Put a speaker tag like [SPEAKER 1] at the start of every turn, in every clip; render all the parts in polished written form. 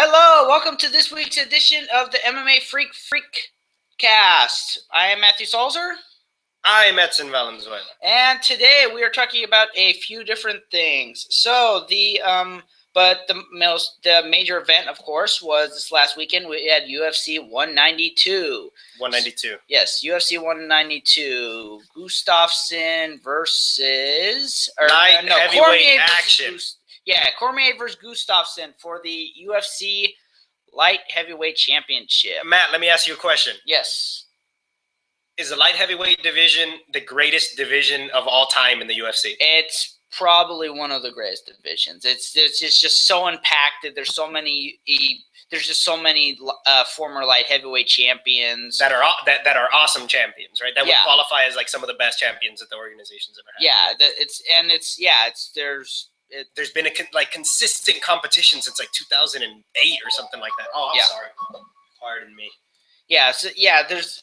[SPEAKER 1] Hello, welcome to this week's edition of the MMA Freak cast. I am Matthew Salzer.
[SPEAKER 2] I am Edson Valenzuela.
[SPEAKER 1] And today we are talking about a few different things. So the major event, of course, was this last weekend. We had UFC 192.
[SPEAKER 2] 192.
[SPEAKER 1] Yes, UFC 192. Gustafsson versus
[SPEAKER 2] heavyweight action.
[SPEAKER 1] Cormier versus Gustafsson for the UFC Light Heavyweight Championship.
[SPEAKER 2] Matt, let me ask you a question.
[SPEAKER 1] Yes.
[SPEAKER 2] Is the light heavyweight division the greatest division of all time in the UFC?
[SPEAKER 1] It's probably one of the greatest divisions. It's just so impacted. There's so many. There's just so many former light heavyweight champions
[SPEAKER 2] that are awesome champions, right? That would qualify as like some of the best champions that the organization's ever had. There's been a consistent competition since like 2008 or something like that. Oh, I'm sorry. Pardon me.
[SPEAKER 1] There's.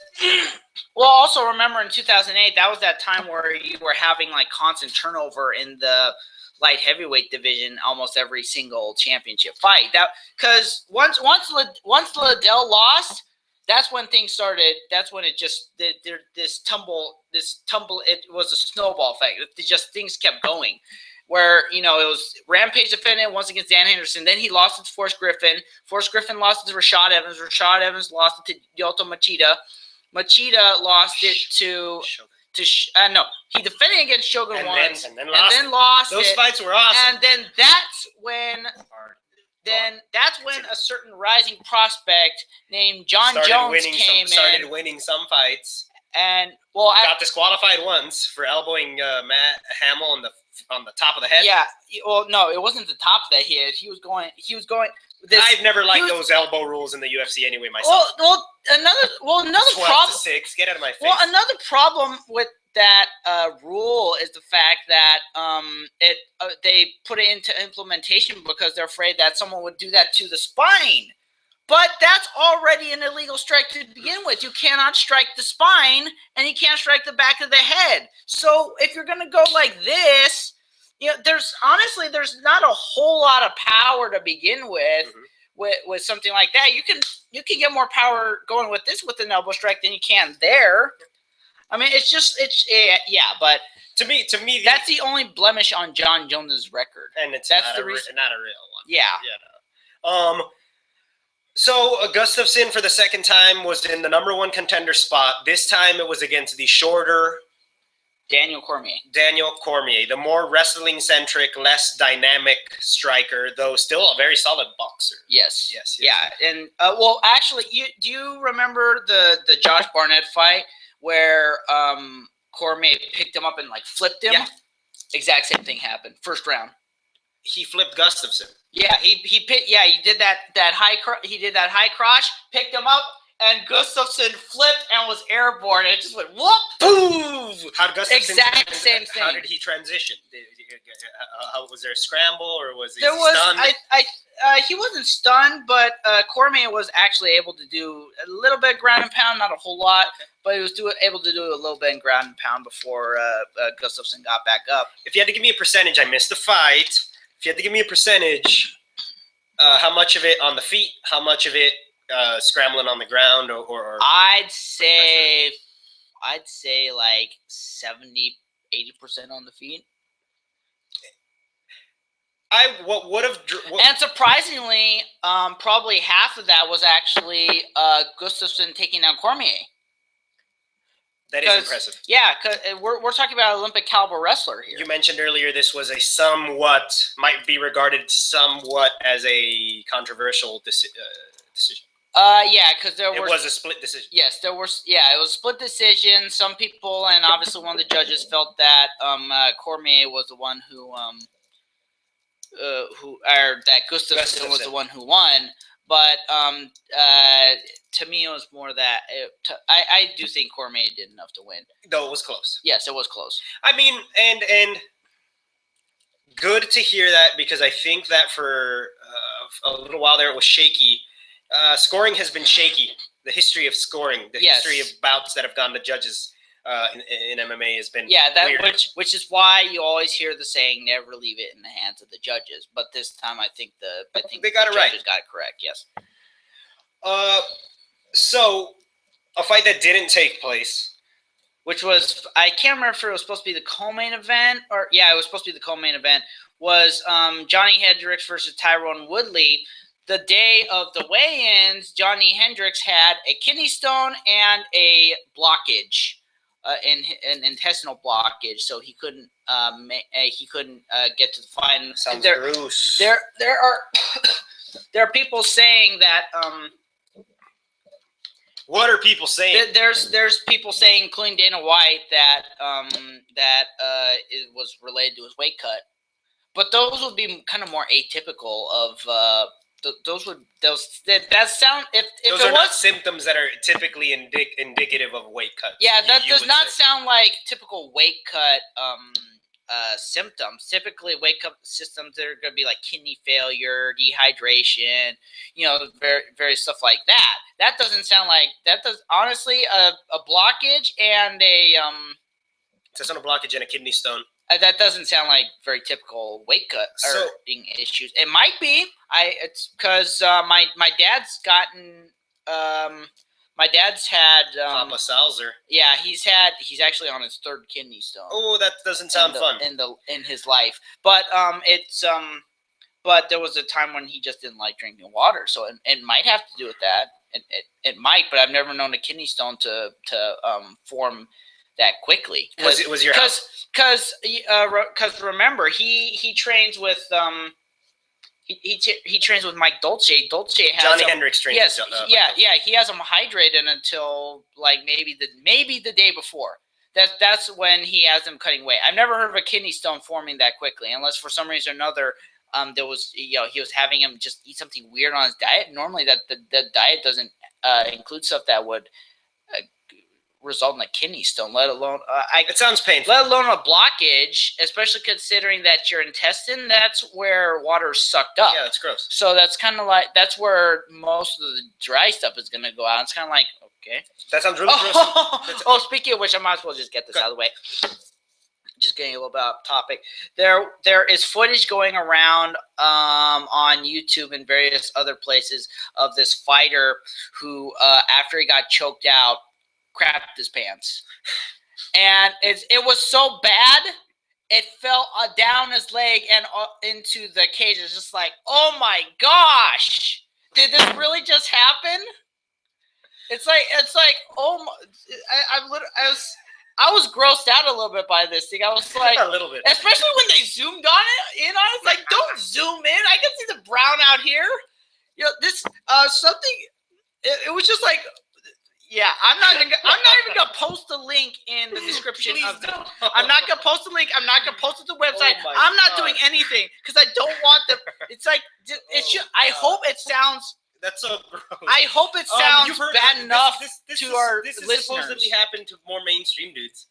[SPEAKER 1] Well, also remember in 2008, that was that time where you were having like constant turnover in the light heavyweight division almost every single championship fight. That because once Liddell lost, that's when things started. That's when it just this tumble. It was a snowball effect. Things kept going. Where, it was Rampage defended once against Dan Henderson. Then he lost it to Forrest Griffin. Forrest Griffin lost it to Rashad Evans. Rashad Evans lost it to Lyoto Machida. Machida lost it he defended against Shogun once. And then lost
[SPEAKER 2] Those fights were awesome.
[SPEAKER 1] And then that's when a certain rising prospect named John Jones
[SPEAKER 2] started winning some fights.
[SPEAKER 1] And
[SPEAKER 2] got disqualified once for elbowing Matt Hamill on the top of the head.
[SPEAKER 1] Yeah. Well, no, it wasn't the top of the head. He was going.
[SPEAKER 2] I've never liked those elbow rules in the UFC anyway myself.
[SPEAKER 1] Another
[SPEAKER 2] 12
[SPEAKER 1] problem.
[SPEAKER 2] to 6. Get out of my face.
[SPEAKER 1] Well, another problem with that rule is the fact that they put it into implementation because they're afraid that someone would do that to the spine. But that's already an illegal strike to begin with. You cannot strike the spine, and you can't strike the back of the head. So if you're going to go like this, there's not a whole lot of power to begin with, with something like that. You can get more power going with an elbow strike than you can there. I mean, but to me, that's the only blemish on John Jones's record,
[SPEAKER 2] and that's
[SPEAKER 1] not
[SPEAKER 2] a real one.
[SPEAKER 1] Yeah.
[SPEAKER 2] So Gustafsson for the second time was in the number one contender spot. This time it was against the shorter
[SPEAKER 1] Daniel Cormier,
[SPEAKER 2] the more wrestling-centric, less dynamic striker, though still a very solid boxer.
[SPEAKER 1] Yes. Yeah, and actually, do you remember the Josh Barnett fight where Cormier picked him up and flipped him?
[SPEAKER 2] Yeah.
[SPEAKER 1] Exact same thing happened. First round.
[SPEAKER 2] He flipped Gustafsson.
[SPEAKER 1] Yeah, he did that high crotch, picked him up, and Gustafsson flipped and was airborne. And it just went whoop, boom.
[SPEAKER 2] How did Gustafsson?
[SPEAKER 1] Exact same thing.
[SPEAKER 2] How did he transition? Was there a scramble or was he stunned?
[SPEAKER 1] He wasn't stunned, but Cormier was actually able to do a little bit of ground and pound, not a whole lot, but he was able to do a little bit of ground and pound before Gustafsson got back up.
[SPEAKER 2] If you had to give me a percentage, I missed the fight. If you had to give me a percentage, how much of it on the feet, how much of it scrambling on the ground, or
[SPEAKER 1] I'd say like 70, 80% on the feet. And surprisingly, probably half of that was actually Gustafsson taking down Cormier.
[SPEAKER 2] That is impressive.
[SPEAKER 1] Yeah, because we're talking about an Olympic caliber wrestler here.
[SPEAKER 2] You mentioned earlier this was might be regarded somewhat as a controversial decision.
[SPEAKER 1] Because it
[SPEAKER 2] was a split decision.
[SPEAKER 1] Yes, it was a split decision. Some people, and obviously one of the judges, felt that Cormier was the one that Gustafsson was the one who won. But to me, it was more that I do think Cormier did enough to win.
[SPEAKER 2] Though it was close.
[SPEAKER 1] Yes, it was close.
[SPEAKER 2] I mean, and good to hear that, because I think that for a little while there it was shaky. Scoring has been shaky. The history of scoring, history of bouts that have gone to judges in MMA has been
[SPEAKER 1] weird. which is why you always hear the saying, "Never leave it in the hands of the judges." But this time, I think they got it right. Judges got it correct. Yes.
[SPEAKER 2] So a fight that didn't take place.
[SPEAKER 1] Which was, I can't remember if it was supposed to be the co-main event or, it was supposed to be the co-main event, was Johnny Hendricks versus Tyrone Woodley. The day of the weigh-ins, Johnny Hendricks had a kidney stone and a blockage, an intestinal blockage, so he couldn't get to the fight.
[SPEAKER 2] Sounds gross.
[SPEAKER 1] There are people saying that.
[SPEAKER 2] What are people saying?
[SPEAKER 1] There's people saying, including Dana White, that it was related to his weight cut, but those would be kind of more atypical of those are
[SPEAKER 2] not symptoms that are typically indicative of weight cut.
[SPEAKER 1] Yeah, that does not sound like typical weight cut symptoms. Typically, weight cut symptoms, they're going to be like kidney failure, dehydration, various stuff like that. That doesn't sound like that. Does honestly a blockage and a
[SPEAKER 2] intestinal blockage and a kidney stone.
[SPEAKER 1] That doesn't sound like very typical weight cut or issues. It might be. It's because my dad's gotten. My dad's had
[SPEAKER 2] Papa Salzer.
[SPEAKER 1] Yeah, he's actually on his third kidney stone.
[SPEAKER 2] Oh, that doesn't sound fun
[SPEAKER 1] in his life. But but there was a time when he just didn't like drinking water, so it might have to do with that. It might, but I've never known a kidney stone to form that quickly.
[SPEAKER 2] Was your house?
[SPEAKER 1] Because remember he trains with He trains with Mike Dolce. Dolce has
[SPEAKER 2] Johnny Hendricks trains.
[SPEAKER 1] Yes, he has him hydrated until like maybe the day before. That's when he has them cutting weight. I've never heard of a kidney stone forming that quickly, unless for some reason or another, there was he was having him just eat something weird on his diet. Normally, that the diet doesn't include stuff that would result in a kidney stone, let alone
[SPEAKER 2] it sounds painful.
[SPEAKER 1] Let alone a blockage, especially considering that your intestine, that's where water is sucked up.
[SPEAKER 2] Yeah, that's gross.
[SPEAKER 1] So that's kind of like that's where most of the dry stuff is going to go out. It's kind of like, okay,
[SPEAKER 2] that sounds really gross.
[SPEAKER 1] Speaking of which, I might as well just get this out of the way. Just getting a little bit off topic. There is footage going around on YouTube and various other places of this fighter who, after he got choked out, crapped his pants, and it was so bad it fell down his leg and into the cage. It's just like, oh my gosh, did this really just happen? It's like oh my, I was grossed out a little bit by this thing. I was like,
[SPEAKER 2] a little bit,
[SPEAKER 1] especially when they zoomed on it. It's like, don't zoom in. I can see the brown out here. This something. It was just like. Yeah, I'm not even gonna post the link in the description of the. I'm not gonna post the link. I'm not gonna post it to the website. I'm not doing anything because I don't want the. It's like it should. I hope it sounds.
[SPEAKER 2] That's so gross.
[SPEAKER 1] I hope it sounds bad enough to our listeners.
[SPEAKER 2] This supposedly happened to more mainstream dudes.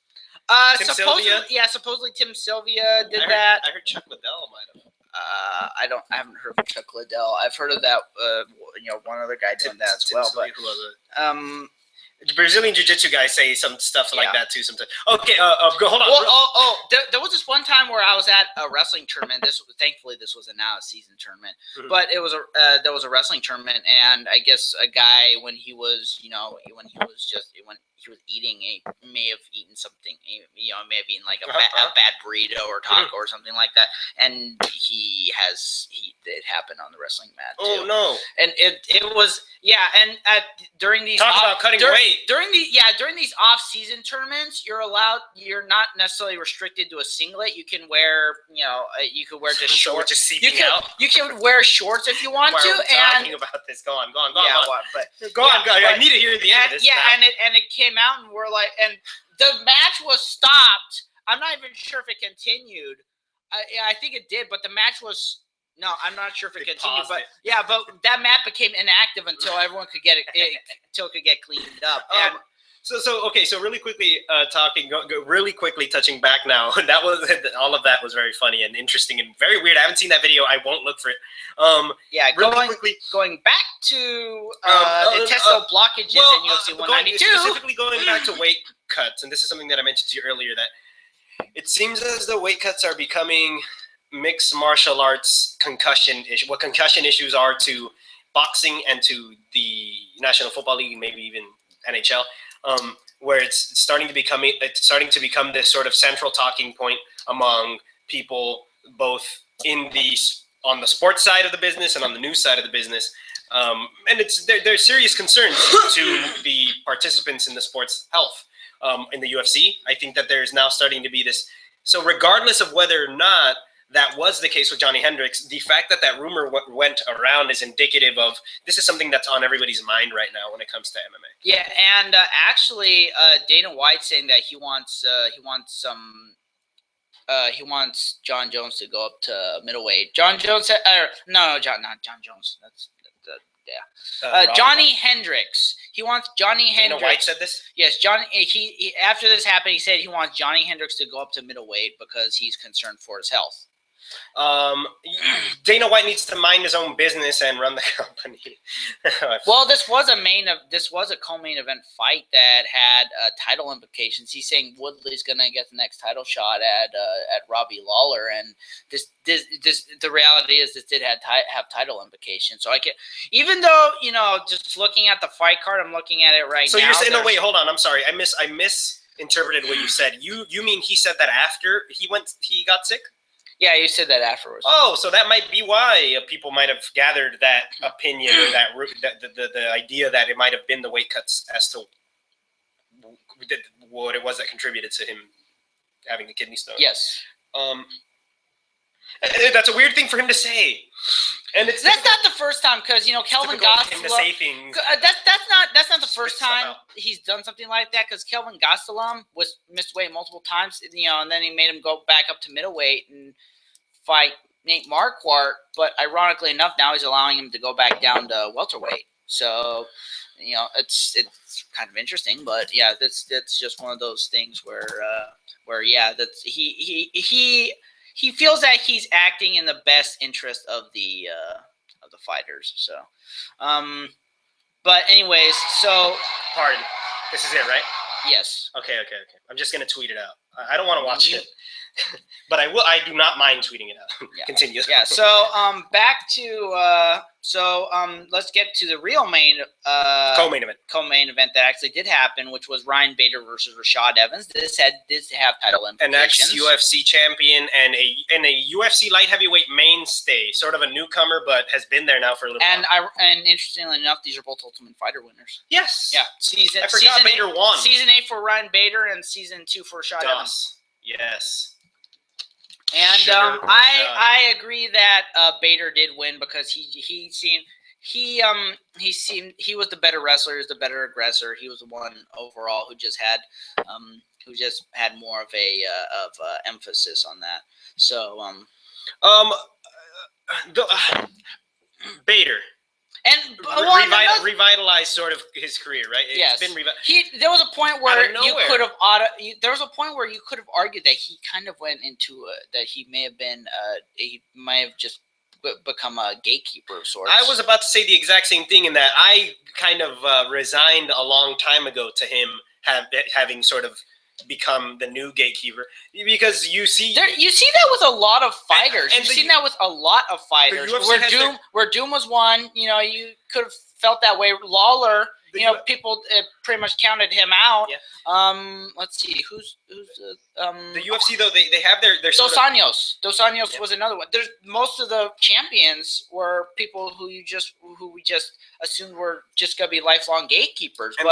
[SPEAKER 1] Supposedly Tim Sylvia did that.
[SPEAKER 2] I heard Chuck Liddell might have.
[SPEAKER 1] I haven't heard of Chuck Liddell. I've heard of that. One other guy doing that as well. But
[SPEAKER 2] Brazilian Jiu-Jitsu guys say some stuff like that too sometimes. Okay, hold on.
[SPEAKER 1] There was this one time where I was at a wrestling tournament. Thankfully this was now a season tournament, but it was there was a wrestling tournament, and I guess a guy when he was eating, he may have eaten something. May have eaten like a bad burrito or taco or something like that, and it happened on the wrestling mat too.
[SPEAKER 2] Oh no!
[SPEAKER 1] And it was and during these
[SPEAKER 2] about cutting weight.
[SPEAKER 1] During these off-season tournaments, you're not necessarily restricted to a singlet. You can wear you could wear just shorts.
[SPEAKER 2] Just seeping out.
[SPEAKER 1] You can wear shorts if you want to.
[SPEAKER 2] Talking about this. Go on.
[SPEAKER 1] Go on.
[SPEAKER 2] I need to hear the end of this.
[SPEAKER 1] Yeah, and it came out, and we're like, and the match was stopped. I'm not even sure if it continued. I think it did, but the match was. No, I'm not sure if it continued, but that map became inactive until everyone could get until it could get cleaned up.
[SPEAKER 2] So really quickly really quickly touching back now. That was all of that was very funny and interesting and very weird. I haven't seen that video. I won't look for it.
[SPEAKER 1] Going back to intestinal blockages in UFC 192.
[SPEAKER 2] Specifically going back to weight cuts, and this is something that I mentioned to you earlier, that it seems as though weight cuts are becoming mixed martial arts concussion issue. What concussion issues are to boxing and to the National Football League, maybe even NHL, where it's starting to become this sort of central talking point among people, both on the sports side of the business and on the news side of the business. And there's serious concerns to the participants in the sport's health. In the UFC, I think that there's now starting to be this. So regardless of whether or not that was the case with Johnny Hendricks, the fact that rumor went around is indicative of this is something that's on everybody's mind right now when it comes to MMA.
[SPEAKER 1] Yeah, and actually, Dana White saying that he wants John Jones to go up to middleweight. John Jones, not John Jones. Johnny Hendricks. He wants Johnny Hendricks.
[SPEAKER 2] Dana White said this?
[SPEAKER 1] Yes, Johnny. He after this happened, he said he wants Johnny Hendricks to go up to middleweight because he's concerned for his health.
[SPEAKER 2] Dana White needs to mind his own business and run the company.
[SPEAKER 1] Well, this was a co-main event fight that had title implications. He's saying Woodley's gonna get the next title shot at Robbie Lawler, and this the reality is this did have title implications. So I can, even though just looking at the fight card, I'm looking at it right now.
[SPEAKER 2] So you're saying, no, wait, hold on, I'm sorry, I misinterpreted what you said. You mean he said that after he got sick?
[SPEAKER 1] Yeah, you said that afterwards.
[SPEAKER 2] Oh, so that might be why people might have gathered that opinion or the idea that it might have been the weight cuts as to what it was that contributed to him having the kidney stone.
[SPEAKER 1] Yes.
[SPEAKER 2] That's a weird thing for him to say, and that's
[SPEAKER 1] not the first time, because Kelvin Gastelum. That's not the first time he's done something like that, because Kelvin Gastelum missed weight multiple times, and then he made him go back up to middleweight and fight Nate Marquardt. But ironically enough, now he's allowing him to go back down to welterweight. So it's kind of interesting, but yeah, that's just one of those things where that's he feels that he's acting in the best interest of the fighters. So, but anyways, so
[SPEAKER 2] pardon. This is it, right?
[SPEAKER 1] Yes.
[SPEAKER 2] Okay. I'm just gonna tweet it out. I don't want to watch it, but I will. I do not mind tweeting it out. Yeah. Continue.
[SPEAKER 1] Yeah. So back to let's get to the real co-main event that actually did happen, which was Ryan Bader versus Rashad Evans. This did have title implications.
[SPEAKER 2] An ex-UFC champion and a UFC light heavyweight mainstay, sort of a newcomer, but has been there now for a little while.
[SPEAKER 1] And interestingly enough, these are both Ultimate Fighter winners.
[SPEAKER 2] Yes.
[SPEAKER 1] Yeah.
[SPEAKER 2] I forgot Bader won.
[SPEAKER 1] Season 8 for Ryan Bader and Season 2 for Rashad Evans.
[SPEAKER 2] Yes.
[SPEAKER 1] And I agree that Bader did win because he was the better wrestler, he was the better aggressor. He was the one overall who just had more of a emphasis on that. So Bader. And
[SPEAKER 2] revitalized sort of his career, right?
[SPEAKER 1] Yes.
[SPEAKER 2] It's been
[SPEAKER 1] there was a point where you could have argued that he kind of went into that he may have just become a gatekeeper of sorts.
[SPEAKER 2] I was about to say the exact same thing, in that I kind of resigned a long time ago to him having sort of become the new gatekeeper, because you see
[SPEAKER 1] that with a lot of fighters. You've seen that with a lot of fighters. Where Doom was one, you could have felt that way. Lawler, people pretty much counted him out. Yeah. Let's see who's
[SPEAKER 2] the UFC though. They have their
[SPEAKER 1] Dos Anjos. Dos Anjos was another one. There's most of the champions were people who we just assumed were just gonna be lifelong gatekeepers.
[SPEAKER 2] And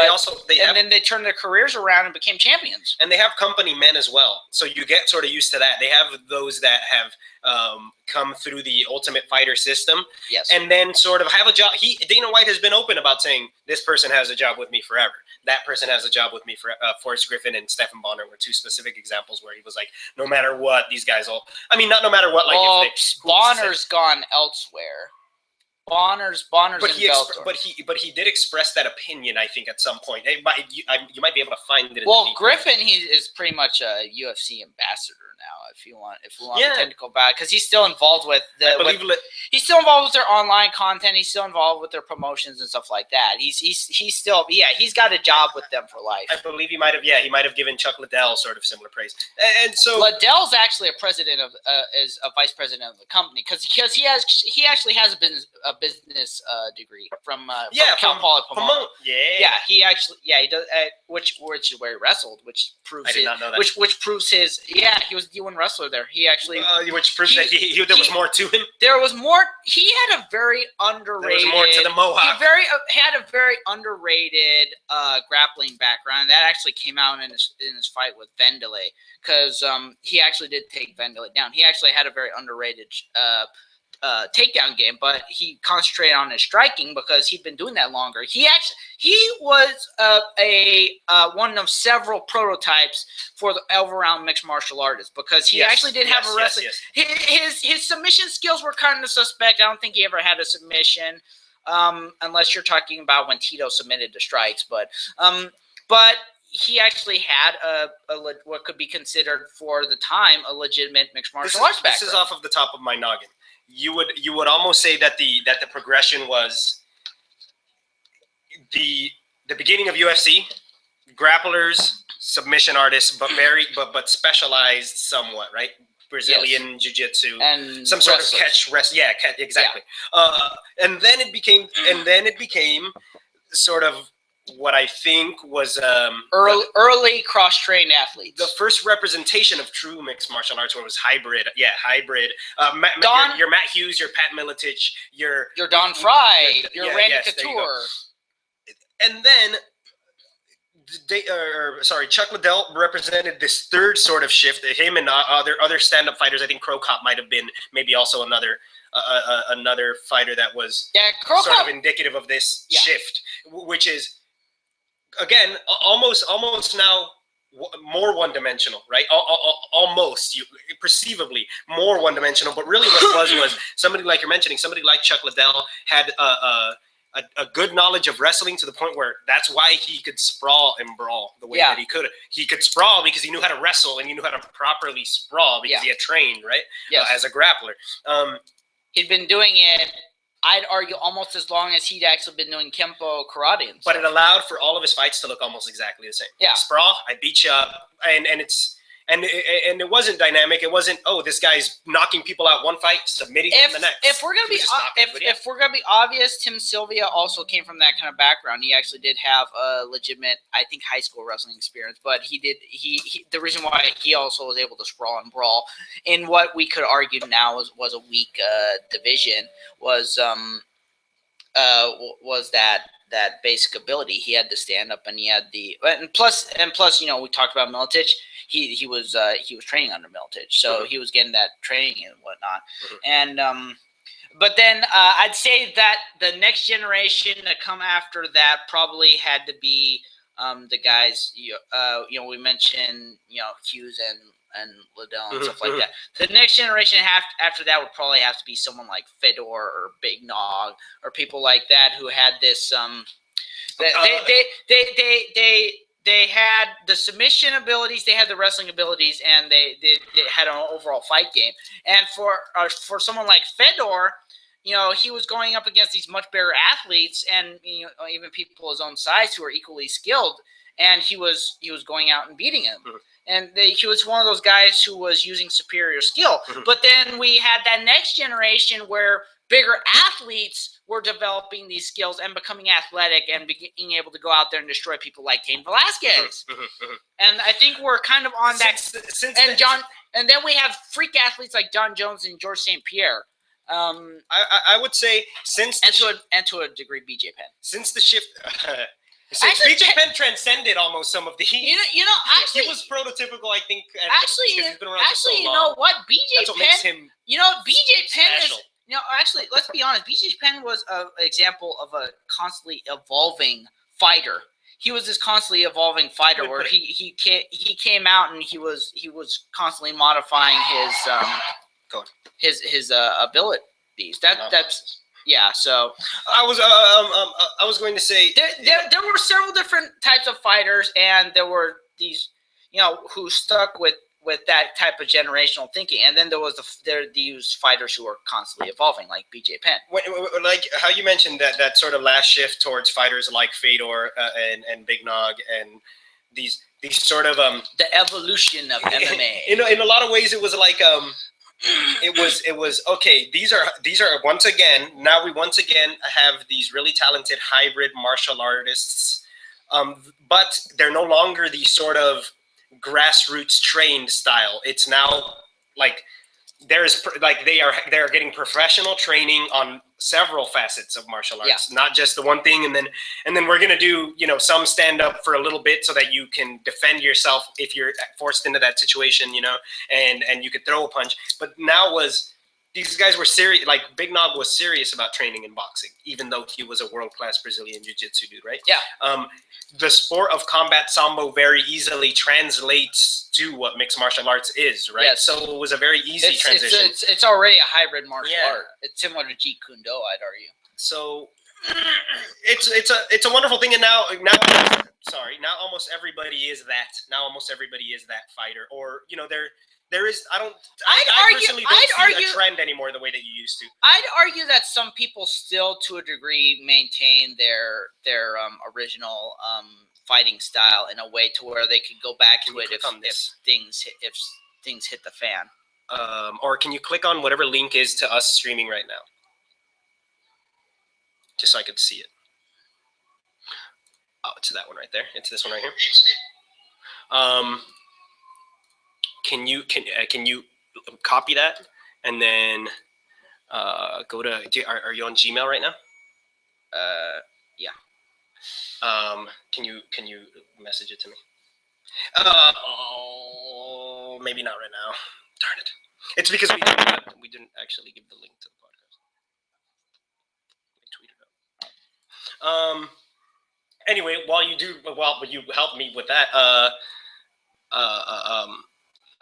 [SPEAKER 1] then they turned their careers around and became champions.
[SPEAKER 2] And they have company men as well, so you get sort of used to that. They have those that have come through the Ultimate Fighter system,
[SPEAKER 1] yes,
[SPEAKER 2] and then sort of have a job. Dana White has been open about saying this person has a job with me forever. That person has a job with me for Forrest Griffin and Stephen Bonner were two specific examples where he was like, no matter what, these guys not no matter what. Like,
[SPEAKER 1] Bonner's gone elsewhere. Bonner's
[SPEAKER 2] but
[SPEAKER 1] in Bellator.
[SPEAKER 2] But he did express that opinion, I think, at some point. You might be able to find it.
[SPEAKER 1] Well, Griffin, he is pretty much a UFC ambassador now. If we want the technical back, because he's still involved with he's still involved with their online content. He's still involved with their promotions and stuff like that. He's still he's got a job with them for life.
[SPEAKER 2] I believe he might have given Chuck Liddell sort of similar praise. And so
[SPEAKER 1] Liddell's actually is a vice president of the company because he actually has a business degree from Cal Poly Pomona. He does, which is where he wrestled, which proves
[SPEAKER 2] I did not know that.
[SPEAKER 1] Which proves his he was D1 wrestler there. He actually
[SPEAKER 2] which proves that there was more to him.
[SPEAKER 1] There was more. He had a very underrated.
[SPEAKER 2] There was more to the Mohawk.
[SPEAKER 1] He had a very underrated grappling background. That actually came out in his fight with Vendele because he actually did take Vendele down. He actually had a very underrated takedown game, but he concentrated on his striking because he'd been doing that longer. He was one of several prototypes for the all-around mixed martial artist because he actually did have a wrestling. His submission skills were kind of suspect. I don't think he ever had a submission, unless you're talking about when Tito submitted to strikes. But he actually had what could be considered for the time a legitimate mixed martial arts background.
[SPEAKER 2] This is off of the top of my noggin. You would almost say that the progression was the beginning of UFC, grapplers, submission artists, but specialized somewhat, right? Brazilian jiu-jitsu and some sort of catch rest. Yeah, exactly. Yeah. And then it became sort of what I think was
[SPEAKER 1] early cross-trained athletes.
[SPEAKER 2] The first representation of true mixed martial arts where it was hybrid. Yeah, hybrid. Your Matt Hughes, your Pat Miletich, your
[SPEAKER 1] Don Fry, your Randy Couture.
[SPEAKER 2] And then Chuck Liddell represented this third sort of shift. Him and other stand-up fighters. I think Crow Cop might have been maybe also another fighter that was sort of indicative of this shift, which is, again, almost now more one-dimensional, right? Almost, perceivably more one-dimensional. But really what it was somebody like you're mentioning, somebody like Chuck Liddell had a good knowledge of wrestling to the point where that's why he could sprawl and brawl the way that he could. He could sprawl because he knew how to wrestle and he knew how to properly sprawl because he had trained, right? As a grappler.
[SPEAKER 1] He'd been doing it, I'd argue, almost as long as he'd actually been doing Kempo karate and stuff.
[SPEAKER 2] But it allowed for all of his fights to look almost exactly the same. Yeah. Sprawl, I beat you up. And it wasn't dynamic. It wasn't, this guy's knocking people out one fight, submitting in the next.
[SPEAKER 1] If we're gonna be obvious, Tim Sylvia also came from that kind of background. He actually did have a legitimate, I think, high school wrestling experience. But the reason why he also was able to sprawl and brawl in what we could argue now was a weak division was that basic ability. He had to stand up, and he had and plus we talked about Miletich. He was training under Miletich, so he was getting that training and whatnot. And but then I'd say that the next generation to come after that probably had to be the guys we mentioned Hughes and Liddell and stuff like that. The next generation after that would probably have to be someone like Fedor or Big Nog or people like that who had this they had the submission abilities, they had the wrestling abilities, and they had an overall fight game. And for someone like Fedor, he was going up against these much bigger athletes and even people his own size who are equally skilled, and he was going out and beating him. And he was one of those guys who was using superior skill. But then we had that next generation where bigger athletes were developing these skills and becoming athletic and being able to go out there and destroy people like Cain Velasquez. And I think we're kind of on that. And then we have freak athletes like John Jones and George St. Pierre.
[SPEAKER 2] I would say
[SPEAKER 1] to a degree, BJ Penn.
[SPEAKER 2] Since the shift. BJ Penn transcended almost some of the.
[SPEAKER 1] Actually,
[SPEAKER 2] he was prototypical. I think.
[SPEAKER 1] He's been around for so long. You know what? BJ Penn. Makes him BJ Penn special. Actually, let's be honest. BJ Penn was an example of a constantly evolving fighter. He was this constantly evolving fighter where he came out and he was constantly modifying his abilities. Yeah, so
[SPEAKER 2] I was going to say
[SPEAKER 1] there were several different types of fighters, and there were these, who stuck with that type of generational thinking, and then there was these fighters who were constantly evolving, like BJ Penn.
[SPEAKER 2] Like how you mentioned that sort of last shift towards fighters like Fedor and Big Nog and these sort of
[SPEAKER 1] the evolution of MMA.
[SPEAKER 2] In a lot of ways, it was like it was okay. These are once again, now we once again have these really talented hybrid martial artists, but they're no longer the sort of grassroots trained style. It's now like they're getting professional training on several facets of martial arts, not just the one thing. And then we're gonna do some stand up for a little bit so that you can defend yourself if you're forced into that situation, and you could throw a punch. But now these guys were serious. Like Big Nog was serious about training in boxing, even though he was a world-class Brazilian jiu-jitsu dude, right?
[SPEAKER 1] Yeah.
[SPEAKER 2] The sport of combat sambo very easily translates to what mixed martial arts is, right?
[SPEAKER 1] Yes.
[SPEAKER 2] So it was a very easy transition.
[SPEAKER 1] It's already a hybrid martial art. It's similar to Jeet Kune Do, I'd argue.
[SPEAKER 2] So it's a wonderful thing, and now almost everybody is that. Now almost everybody is that fighter, or there is. I personally don't see a trend anymore the way that you used to.
[SPEAKER 1] I'd argue that some people still, to a degree, maintain their original fighting style in a way to where they could go back to it if things hit the fan.
[SPEAKER 2] Or can you click on whatever link is to us streaming right now, just so I could see it? Oh, it's that one right there. It's this one right here. Can you copy that and then go to? Are you on Gmail right now?
[SPEAKER 1] Yeah.
[SPEAKER 2] Can you message it to me? Maybe not right now. Darn it! It's because we didn't actually give the link to the podcast. Tweet it out. Anyway, while you help me with that,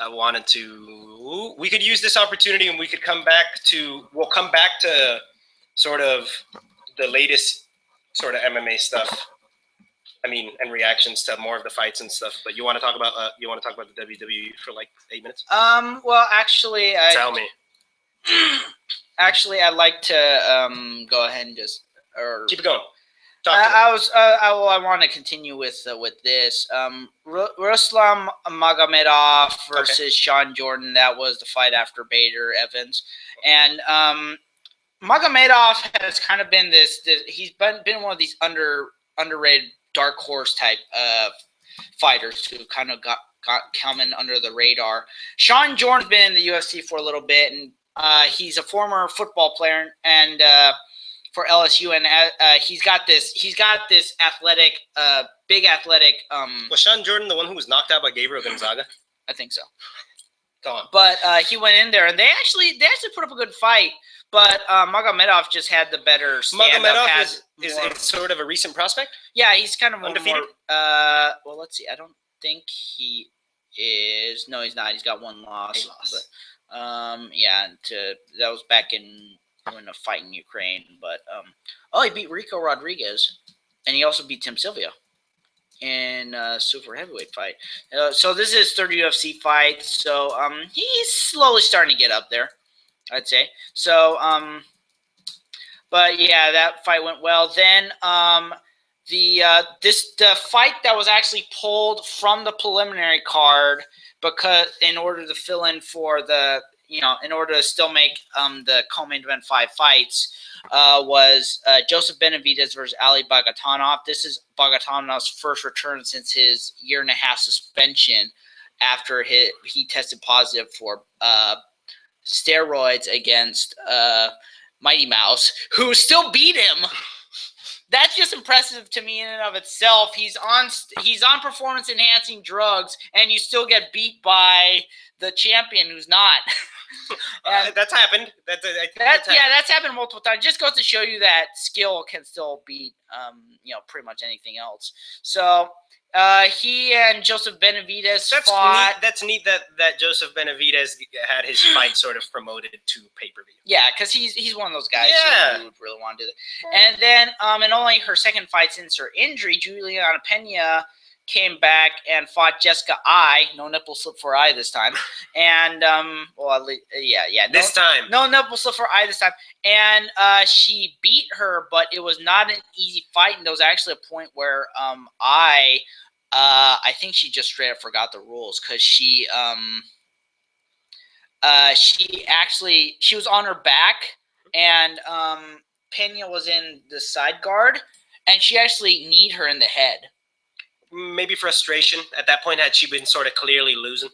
[SPEAKER 2] I wanted to. We could use this opportunity, and we'll come back to sort of the latest sort of MMA stuff. And reactions to more of the fights and stuff. But you want to talk about the WWE for like 8 minutes?
[SPEAKER 1] Well, actually,
[SPEAKER 2] tell me.
[SPEAKER 1] Actually, I'd like to go ahead and just
[SPEAKER 2] keep it going.
[SPEAKER 1] I want to continue with this. Ruslan Magomedov versus Sean Jordan. That was the fight after Bader Evans, and Magomedov has kind of been this. He's been one of these underrated dark horse type fighters who kind of got coming under the radar. Sean Jordan's been in the UFC for a little bit, and he's a former football player and for LSU, and he's got this athletic, big athletic.
[SPEAKER 2] Was Sean Jordan the one who was knocked out by Gabriel Gonzaga?
[SPEAKER 1] I think so.
[SPEAKER 2] Go on.
[SPEAKER 1] But he went in there, and they actually put up a good fight. But Magomedov just had the better stand-up.
[SPEAKER 2] Magomedov is sort of a recent prospect?
[SPEAKER 1] Yeah, he's kind of
[SPEAKER 2] undefeated.
[SPEAKER 1] Well, let's see. I don't think he is. No, he's not. He's got one loss. But, that was back in a fight in Ukraine. But he beat Rico Rodriguez, and he also beat Tim Sylvia in a super heavyweight fight. So this is his third UFC fight. So he's slowly starting to get up there, I'd say. So, but yeah, that fight went well. Then the fight that was actually pulled from the preliminary card because in order to fill in for the in order to still make the co-main event 5 fights was Joseph Benavidez versus Ali Bagatanov. This is Bagatanov's first return since his 1.5-year suspension after he tested positive for steroids against Mighty Mouse, who still beat him. That's just impressive to me in and of itself. He's on performance enhancing drugs, and you still get beat by the champion who's not.
[SPEAKER 2] That's happened.
[SPEAKER 1] That's happened multiple times. Just goes to show you that skill can still beat, pretty much anything else. So he and Joseph Benavidez fought.
[SPEAKER 2] That's neat that Joseph Benavidez had his fight sort of promoted to pay-per-view.
[SPEAKER 1] Yeah, because he's one of those guys who would really want to do that. And then, in only her second fight since her injury, Juliana Pena came back and fought Jessica I. No nipple slip for I this time. And,
[SPEAKER 2] this time.
[SPEAKER 1] No nipple slip for I this time. And she beat her, but it was not an easy fight. And there was actually a point where I think she just straight up forgot the rules because she was on her back and Pena was in the side guard and she actually kneed her in the head.
[SPEAKER 2] Maybe frustration at that point. Had she been sort of clearly losing?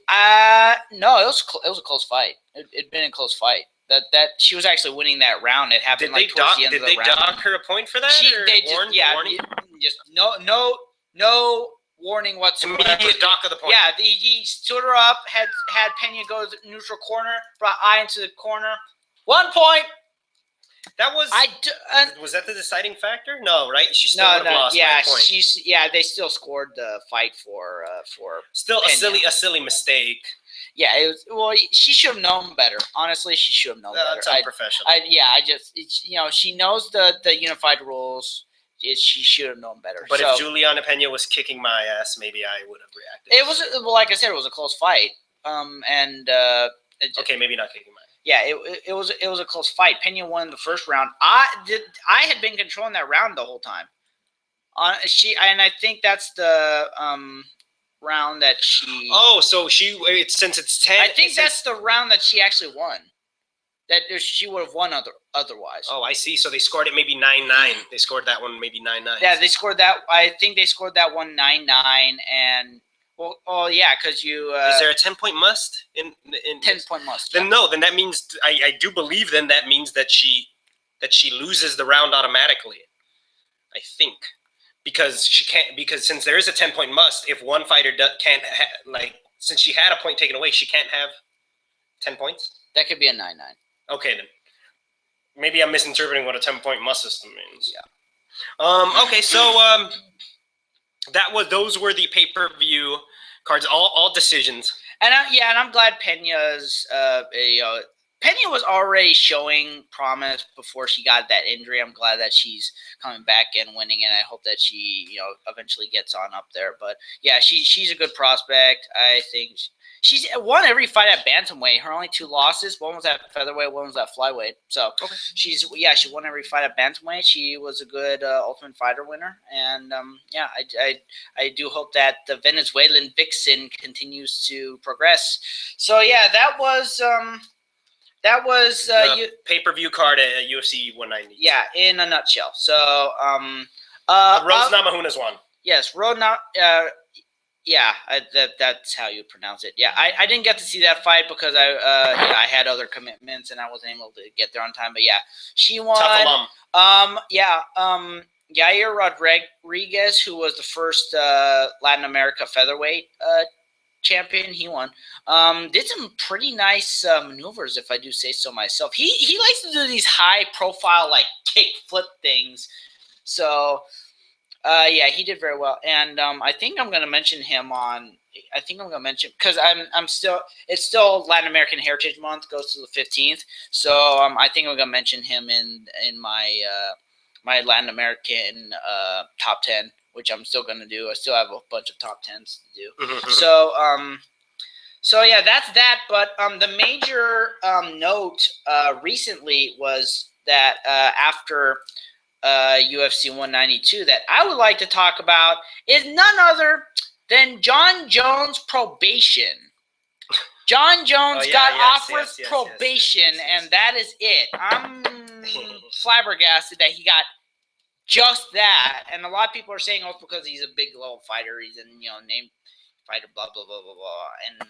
[SPEAKER 1] No, it was a close fight. It'd been a close fight. That she was actually winning that round. It happened towards the end of the round. Did they dock
[SPEAKER 2] her a point for that?
[SPEAKER 1] Warning? Just no warning whatsoever.
[SPEAKER 2] Immediate dock of the point.
[SPEAKER 1] Yeah, he stood her up, had Pena go to the neutral corner, brought I into the corner. 1 point.
[SPEAKER 2] That was. Was that the deciding factor? No, right? She still would have lost
[SPEAKER 1] by
[SPEAKER 2] a point.
[SPEAKER 1] They still scored the fight for.
[SPEAKER 2] Still
[SPEAKER 1] Pena.
[SPEAKER 2] a silly mistake.
[SPEAKER 1] Yeah, it was. Well, she should have known better. Honestly, she should have known better.
[SPEAKER 2] That's unprofessional.
[SPEAKER 1] She knows the unified rules. She should have known better.
[SPEAKER 2] But if Juliana Pena was kicking my ass, maybe I would have reacted.
[SPEAKER 1] It was like I said, it was a close fight.
[SPEAKER 2] Okay, maybe not kicking my ass.
[SPEAKER 1] Yeah, it was a close fight. Pena won the first round. I had been controlling that round the whole time. I think that's the round that she.
[SPEAKER 2] Oh, so since it's 10.
[SPEAKER 1] I think that's the round that she actually won. That she would have won otherwise.
[SPEAKER 2] Oh, I see. So they scored it maybe 9-9. They scored that one maybe 9-9.
[SPEAKER 1] Yeah, they scored that. I think they scored that one 9-9 and. Well, yeah, because you.
[SPEAKER 2] Is there a 10-point must in
[SPEAKER 1] 10-point must?
[SPEAKER 2] Then no. Then that means I do believe. Then that means that she loses the round automatically. I think because she can't since there is a 10-point must. If one fighter can't since she had a point taken away, she can't have 10 points.
[SPEAKER 1] That could be a 9-9.
[SPEAKER 2] Okay then. Maybe I'm misinterpreting what a 10-point must system means. Yeah. Okay. So those were the pay-per-view cards, all decisions.
[SPEAKER 1] And I'm glad Pena's Pena was already showing promise before she got that injury. I'm glad that she's coming back and winning, and I hope that she eventually gets on up there. But yeah, she's a good prospect. I think she's won every fight at bantamweight. Her only 2 losses, one was at featherweight, one was at flyweight. So okay. She won every fight at bantamweight. She was a good Ultimate Fighter winner, and I do hope that the Venezuelan Vixen continues to progress. So yeah, that was
[SPEAKER 2] pay-per-view card at UFC 190.
[SPEAKER 1] Yeah, in a nutshell. So
[SPEAKER 2] Rose Namajunas won.
[SPEAKER 1] Yes, that's how you pronounce it. Yeah, I didn't get to see that fight because I had other commitments and I wasn't able to get there on time. But yeah, she won.
[SPEAKER 2] Tough alum.
[SPEAKER 1] Yair Rodriguez, who was the first Latin America featherweight champion, he won. Did some pretty nice maneuvers, if I do say so myself. He likes to do these high profile kick flip things. So. He did very well, and I think I'm going to mention him because it's still Latin American Heritage Month, goes to the 15th. So I think I'm going to mention him in my my Latin American top 10, which I'm still going to do. I still have a bunch of top 10s to do. Mm-hmm. So yeah, that's that. But the major note recently was that after. UFC 192 that I would like to talk about is none other than Jon Jones' probation. Jon Jones got off with probation, and that is it. I'm flabbergasted that he got just that, and a lot of people are saying it's because he's a big level fighter. He's a named fighter, blah blah blah blah blah, and.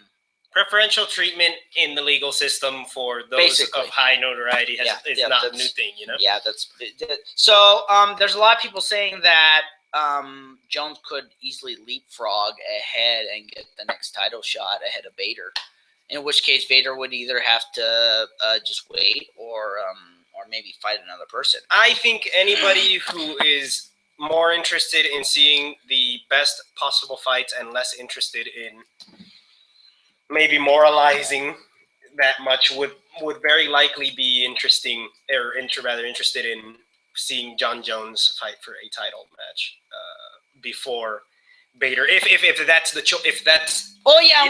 [SPEAKER 2] Preferential treatment in the legal system for those basically. Of high notoriety is not a new thing,
[SPEAKER 1] Yeah, so. There's a lot of people saying that Jones could easily leapfrog ahead and get the next title shot ahead of Bader, in which case Vader would either have to just wait or maybe fight another person.
[SPEAKER 2] I think anybody who is more interested in seeing the best possible fights and less interested in maybe moralizing that much would very likely be interested in seeing John Jones fight for a title match before Vader, if that's the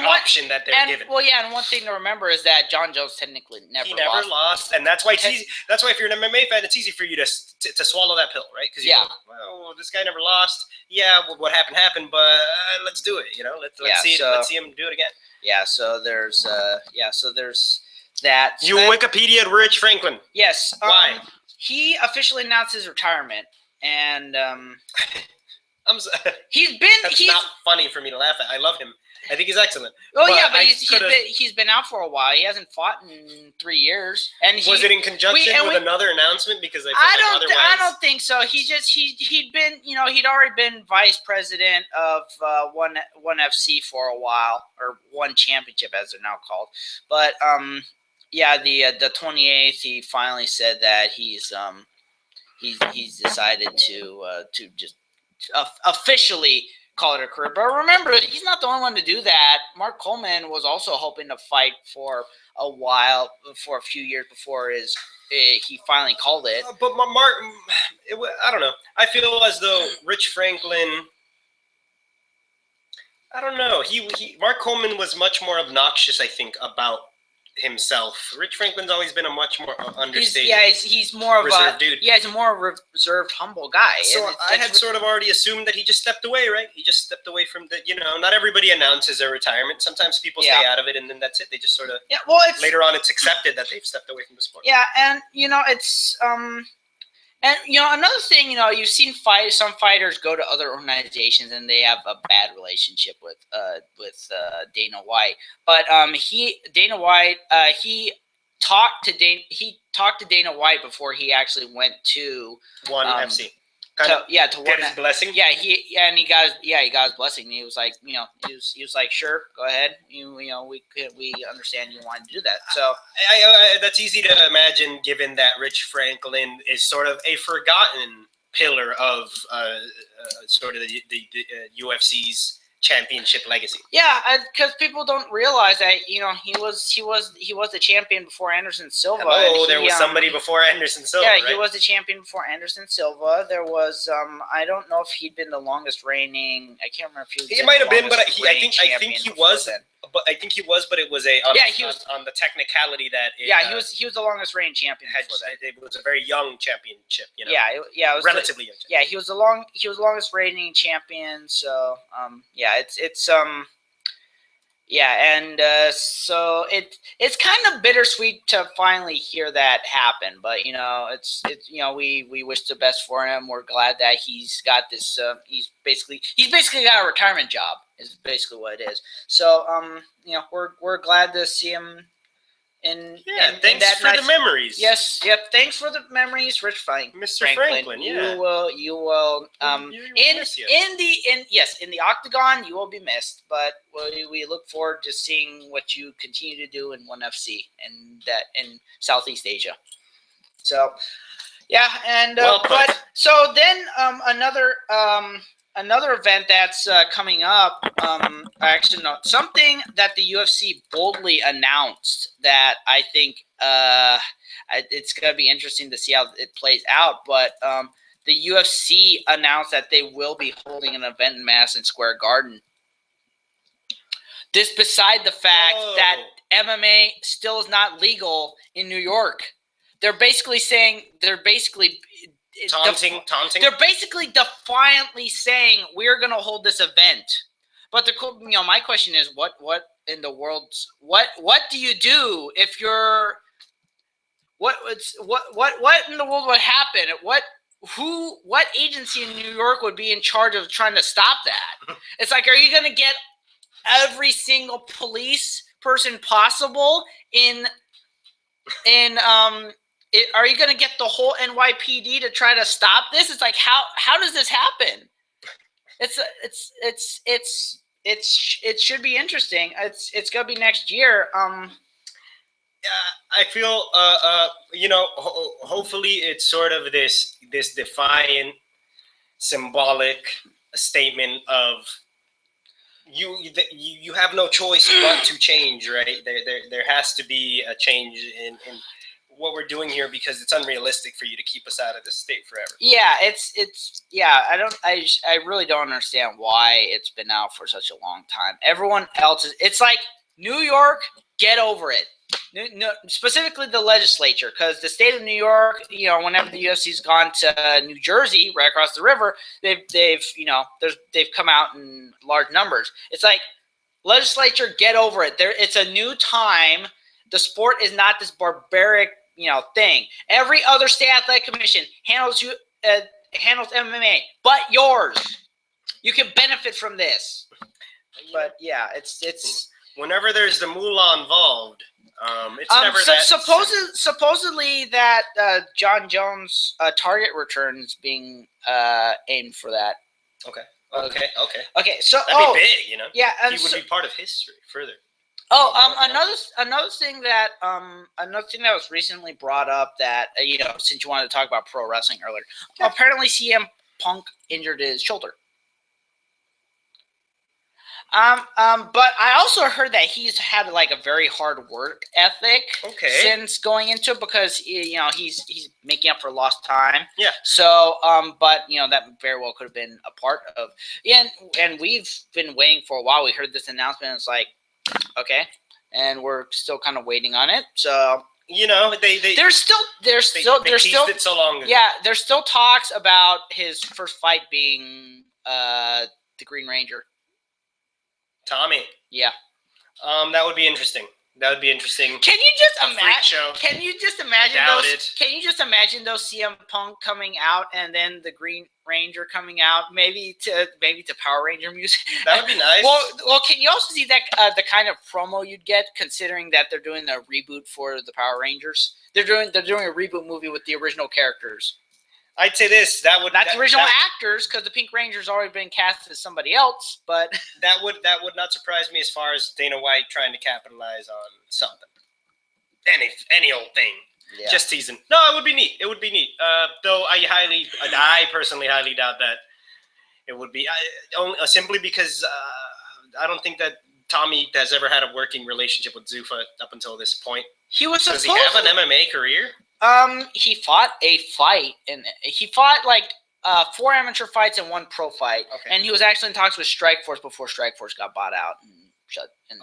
[SPEAKER 2] option that they're given.
[SPEAKER 1] Well, yeah, and one thing to remember is that John Jones technically never
[SPEAKER 2] lost, and that's why it's easy. That's why if you're an MMA fan, it's easy for you to swallow that pill, right? Because well, this guy never lost. Yeah, well, what happened, but let's do it. Let's see him do it again.
[SPEAKER 1] Yeah, so there's that.
[SPEAKER 2] You Wikipedia Rich Franklin.
[SPEAKER 1] Yes.
[SPEAKER 2] Why?
[SPEAKER 1] He officially announced his retirement, and
[SPEAKER 2] he's not funny for me to laugh at. I love him. I think he's excellent.
[SPEAKER 1] Oh yeah, but he's been out for a while. He hasn't fought in 3 years. And
[SPEAKER 2] was it in conjunction with another announcement? Because
[SPEAKER 1] I don't think so. He'd been he'd already been vice president of one FC for a while, or One Championship as they're now called. But the 28th he finally said that he's decided to just officially call it a career. But remember, he's not the only one to do that. Mark Coleman was also hoping to fight for a while, for a few years before he finally called it.
[SPEAKER 2] But Mark, I don't know. I feel as though Rich Franklin, I don't know. Mark Coleman was much more obnoxious, I think, about himself. Rich Franklin's always been a much more understated.
[SPEAKER 1] He's more of
[SPEAKER 2] reserved dude.
[SPEAKER 1] Yeah, he's a more reserved, humble guy.
[SPEAKER 2] So I had sort of already assumed that he just stepped away, right? He just stepped away from the. Not everybody announces their retirement. Sometimes people stay out of it, and then that's it. They just sort of.
[SPEAKER 1] Yeah. Well,
[SPEAKER 2] later on, it's accepted that they've stepped away from the sport.
[SPEAKER 1] Yeah, and it's And another thing, you've seen some fighters go to other organizations and they have a bad relationship with Dana White. But Dana White talked to Dana White before he actually went to
[SPEAKER 2] One FC.
[SPEAKER 1] To
[SPEAKER 2] get his blessing.
[SPEAKER 1] Yeah, he got his blessing. He was like, he was like, sure, go ahead. We understand you want to do that. So
[SPEAKER 2] that's easy to imagine, given that Rich Franklin is sort of a forgotten pillar of sort of the UFC's championship legacy.
[SPEAKER 1] Yeah, because people don't realize that he was the champion before Anderson Silva.
[SPEAKER 2] There was somebody before Anderson Silva.
[SPEAKER 1] Yeah,
[SPEAKER 2] right?
[SPEAKER 1] He was the champion before Anderson Silva. There was I don't know if he'd been the longest reigning. I can't remember if he was.
[SPEAKER 2] He might have been, but I think he was.
[SPEAKER 1] Then.
[SPEAKER 2] But I think he was, but it was on the technicality that
[SPEAKER 1] he was the longest reigning champion before that.
[SPEAKER 2] It was a very young championship,
[SPEAKER 1] it was relatively young. Yeah, he was the longest reigning champion. So so it's kind of bittersweet to finally hear that happen. But we wish the best for him. We're glad that he's got this. He's basically got a retirement job. Is basically what it is. So we're glad to see him.
[SPEAKER 2] Thanks for the memories.
[SPEAKER 1] Yes, yep. Thanks for the memories, Rich Franklin.
[SPEAKER 2] Mr. Franklin. Yeah.
[SPEAKER 1] You will. In the octagon, you will be missed. But we look forward to seeing what you continue to do in One FC and that in Southeast Asia. So, yeah, and so then another event that's coming up, actually, no, something that the UFC boldly announced that I think it's going to be interesting to see how it plays out. But the UFC announced that they will be holding an event in Madison Square Garden. This beside the fact that MMA still is not legal in New York. They're basically saying taunting. They're basically defiantly saying we're going to hold this event. But my question is, what in the world? What do you do if you're? What in the world would happen? What agency in New York would be in charge of trying to stop that? It's like, are you going to get every single police person possible are you going to get the whole NYPD to try to stop this? It's like, how does this happen? it should be interesting. It's gonna be next year.
[SPEAKER 2] I feel hopefully it's sort of this defiant, symbolic statement of you have no choice but to change, right? There has to be a change in what we're doing here, because it's unrealistic for you to keep us out of this state forever.
[SPEAKER 1] Yeah, I really don't understand why it's been out for such a long time. Everyone else it's like New York, get over it. No, specifically the legislature, because the state of New York, whenever the UFC's gone to New Jersey, right across the river, they've come out in large numbers. It's like, legislature, get over it. It's a new time. The sport is not this barbaric, thing. Every other state athletic commission handles MMA, but yours. You can benefit from this. But yeah, it's
[SPEAKER 2] whenever there's the moolah involved. It's never
[SPEAKER 1] supposedly that John Jones target return is being aimed for that.
[SPEAKER 2] Okay.
[SPEAKER 1] So
[SPEAKER 2] that'd be big,
[SPEAKER 1] Yeah, and
[SPEAKER 2] he would be part of history further.
[SPEAKER 1] Another thing that was recently brought up that since you wanted to talk about pro wrestling earlier, apparently CM Punk injured his shoulder. But I also heard that he's had like a very hard work ethic since going into it, because he's making up for lost time.
[SPEAKER 2] Yeah.
[SPEAKER 1] So but that very well could have been a part of. Yeah, and we've been waiting for a while. We heard this announcement. And it's like, okay, and we're still kind of waiting on it. So there's still
[SPEAKER 2] it so long ago.
[SPEAKER 1] Yeah, there's still talks about his first fight being the Green Ranger.
[SPEAKER 2] Tommy.
[SPEAKER 1] Yeah.
[SPEAKER 2] That would be interesting. Can you just
[SPEAKER 1] imagine? Can you just imagine those? Can you just imagine those CM Punk coming out and then the Green Ranger coming out, maybe to Power Ranger music?
[SPEAKER 2] That would be nice.
[SPEAKER 1] Well, can you also see that the kind of promo you'd get, considering that they're doing a reboot for the Power Rangers? They're doing a reboot movie with the original characters.
[SPEAKER 2] I'd say this. That would
[SPEAKER 1] not the original actors, because the Pink Ranger's already been cast as somebody else. But
[SPEAKER 2] that would not surprise me as far as Dana White trying to capitalize on something, any old thing. Yeah. Just teasing. No, it would be neat. Though I personally highly doubt that it would be. Simply because I don't think that Tommy has ever had a working relationship with Zuffa up until this point. Does he have an MMA career?
[SPEAKER 1] He fought a fight, and he fought like 4 amateur fights and 1 pro fight, and he was actually in talks with Strikeforce before Strikeforce got bought out and shut. And,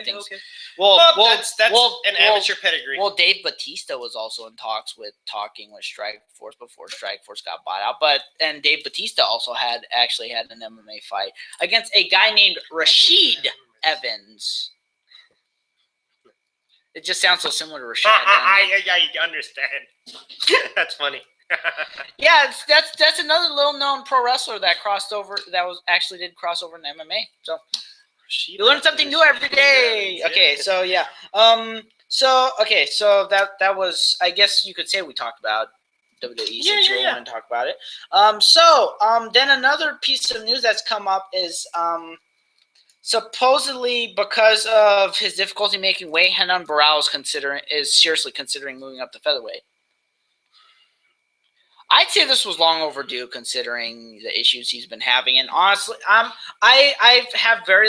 [SPEAKER 1] things.
[SPEAKER 2] Okay. Well, that's an amateur pedigree.
[SPEAKER 1] Well, Dave Bautista was also in talks with Strikeforce before Strikeforce got bought out, and Dave Bautista also had an MMA fight against a guy named Rashid Evans. It just sounds so similar to Rashad.
[SPEAKER 2] I understand. That's funny.
[SPEAKER 1] Yeah, that's another little known pro wrestler that crossed over. Did cross over in MMA. So you learn something new every day. Okay, so yeah. So that was, I guess you could say, we talked about WWE since you want to talk about it. Then another piece of news that's come up is supposedly, because of his difficulty making weight, Renan Barão is seriously considering moving up to featherweight. I'd say this was long overdue, considering the issues he's been having. And honestly, I have very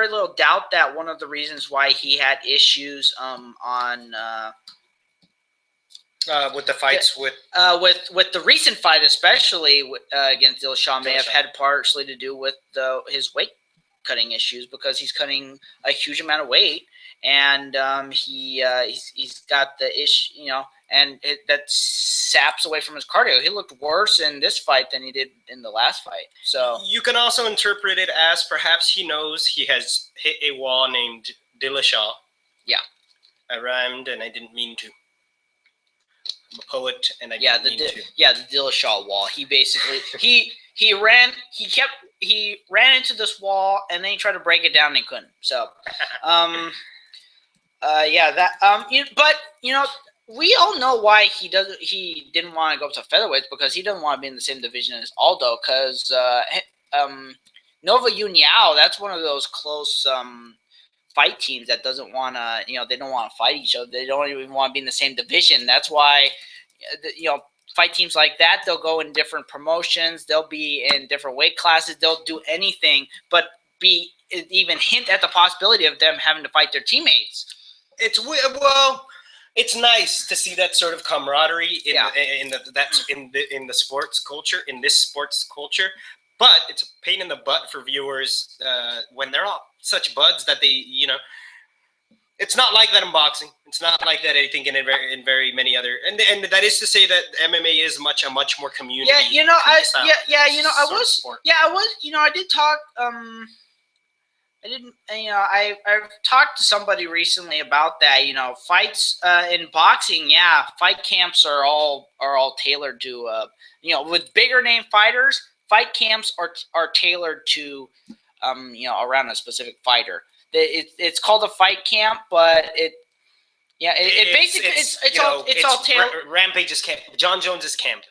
[SPEAKER 1] little doubt that one of the reasons why he had issues
[SPEAKER 2] with the fights with
[SPEAKER 1] the recent fight, especially against Dillashaw, may have had partially to do with his weight cutting issues, because he's cutting a huge amount of weight, and he's got the issue, and that saps away from his cardio. He looked worse in this fight than he did in the last fight. So
[SPEAKER 2] you can also interpret it as perhaps he knows he has hit a wall named Dillashaw.
[SPEAKER 1] Yeah,
[SPEAKER 2] I rhymed and I didn't mean to. I'm a poet, and I didn't mean to.
[SPEAKER 1] Yeah, the Dillashaw wall. He basically he ran into this wall, and then he tried to break it down, and he couldn't. So, we all know why he didn't want to go up to featherweights, because he doesn't want to be in the same division as Aldo, because Nova União, that's one of those close fight teams that doesn't want to, they don't want to fight each other. They don't even want to be in the same division. That's why, fight teams like that, they'll go in different promotions. They'll be in different weight classes. They'll do anything but even hint at the possibility of them having to fight their teammates.
[SPEAKER 2] It's nice to see that sort of camaraderie in the sports culture, in this sports culture. But it's a pain in the butt for viewers when they're all such buds that they, it's not like that in boxing. It's not like that, I think, in very many other, and that is to say that MMA is a much more community.
[SPEAKER 1] I did talk. I've talked to somebody recently about that. Fights in boxing, fight camps are all tailored to, with bigger name fighters. Fight camps are tailored to, around a specific fighter. It's called a fight camp, but it's all tailored.
[SPEAKER 2] Rampage's camp. John Jones's camp.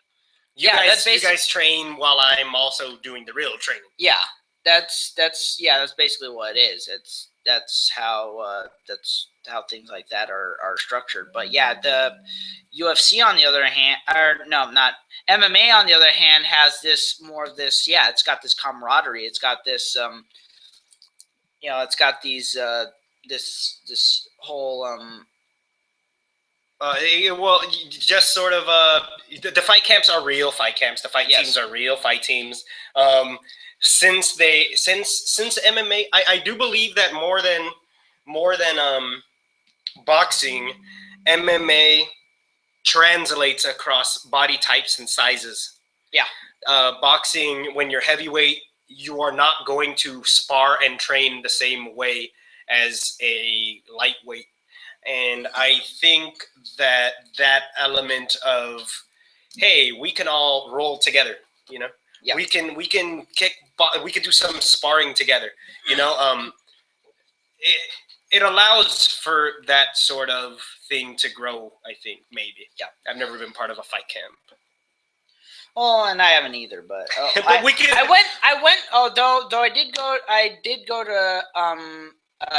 [SPEAKER 2] You guys train while I'm also doing the real training.
[SPEAKER 1] Yeah, that's basically what it is. That's how things like that are structured. But the UFC on the other hand, MMA on the other hand has this more of this. Yeah, it's got this camaraderie. It's got this. It's got these this whole
[SPEAKER 2] just sort of the fight camps are real fight camps. The fight teams are real fight teams. Since MMA, I do believe that more than boxing, MMA translates across body types and sizes.
[SPEAKER 1] Yeah.
[SPEAKER 2] Boxing, when you're heavyweight, you are not going to spar and train the same way as a lightweight. And I think that element of, hey, we can all roll together, Yeah. We can kick, we can do some sparring together, it allows for that sort of thing to grow, I think, maybe.
[SPEAKER 1] Yeah.
[SPEAKER 2] I've never been part of a fight camp.
[SPEAKER 1] Oh, and I haven't either, but,
[SPEAKER 2] but
[SPEAKER 1] I went. Though I did go to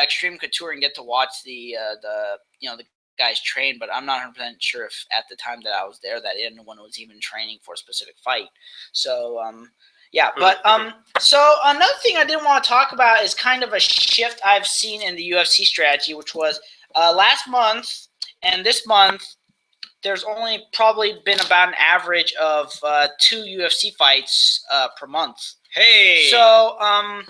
[SPEAKER 1] Extreme Couture and get to watch the guys train, but I'm not 100% sure if at the time that I was there that anyone was even training for a specific fight. So but so another thing I didn't want to talk about is kind of a shift I've seen in the UFC strategy, which was last month and this month. There's only probably been about an average of 2 UFC fights per month.
[SPEAKER 2] Hey!
[SPEAKER 1] So,
[SPEAKER 2] I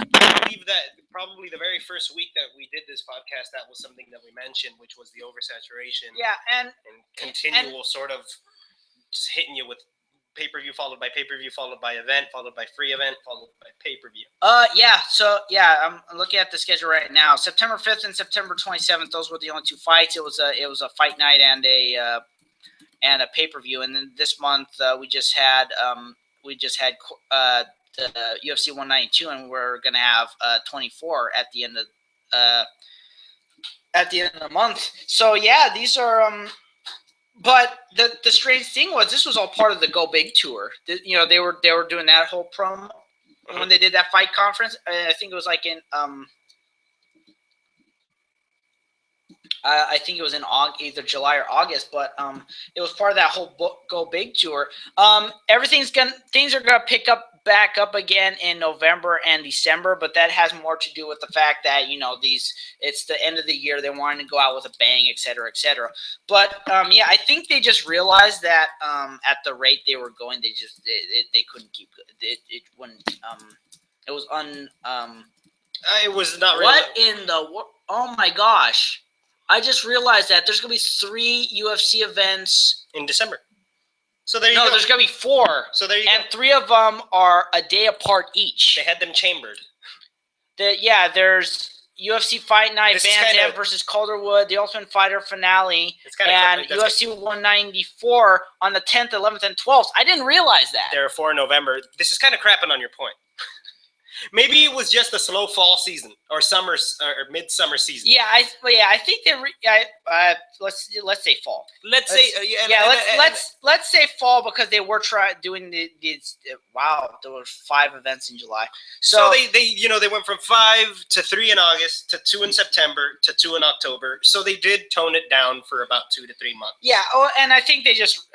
[SPEAKER 2] believe that probably the very first week that we did this podcast, that was something that we mentioned, which was the oversaturation.
[SPEAKER 1] Yeah, and
[SPEAKER 2] continual sort of just hitting you with pay-per-view followed by pay-per-view followed by event followed by free event followed by pay-per-view.
[SPEAKER 1] I'm looking at the schedule right now. September 5th and September 27th, those were the only 2 fights. It was a fight night and a pay-per-view, and then this month we just had the UFC 192, and we're gonna have 24 at the end of the month. So these are but the strange thing was this was all part of the Go Big tour. They were doing that whole promo when they did that fight conference. I think it was like in I think it was in either July or August, but it was part of that whole Go Big tour. Things are gonna pick back up again in November and December, but that has more to do with the fact that it's the end of the year, they wanted to go out with a bang, et cetera, et cetera. But I think they just realized that at the rate they were going, they couldn't keep it. It wouldn't. It was
[SPEAKER 2] it was not really.
[SPEAKER 1] What in the? Oh my gosh! I just realized that there's going to be 3 UFC events
[SPEAKER 2] in December. So there you go.
[SPEAKER 1] No, there's going to be 4.
[SPEAKER 2] So there you go.
[SPEAKER 1] And 3 of them are a day apart each.
[SPEAKER 2] They had them chambered.
[SPEAKER 1] There's UFC Fight Night, Van Damme versus Calderwood, the Ultimate Fighter finale, and UFC 194 on the 10th, 11th, and 12th. I didn't realize that.
[SPEAKER 2] There are 4 in November. This is kind of crapping on your point. Maybe it was just a slow fall season or summer or midsummer season.
[SPEAKER 1] Yeah, I think let's say fall.
[SPEAKER 2] Let's
[SPEAKER 1] say fall because they were doing these. Wow, there were 5 events in July.
[SPEAKER 2] So they went from 5 to 3 in August to 2 in September to 2 in October. So they did tone it down for about 2 to 3 months.
[SPEAKER 1] Yeah. Oh, and I think they just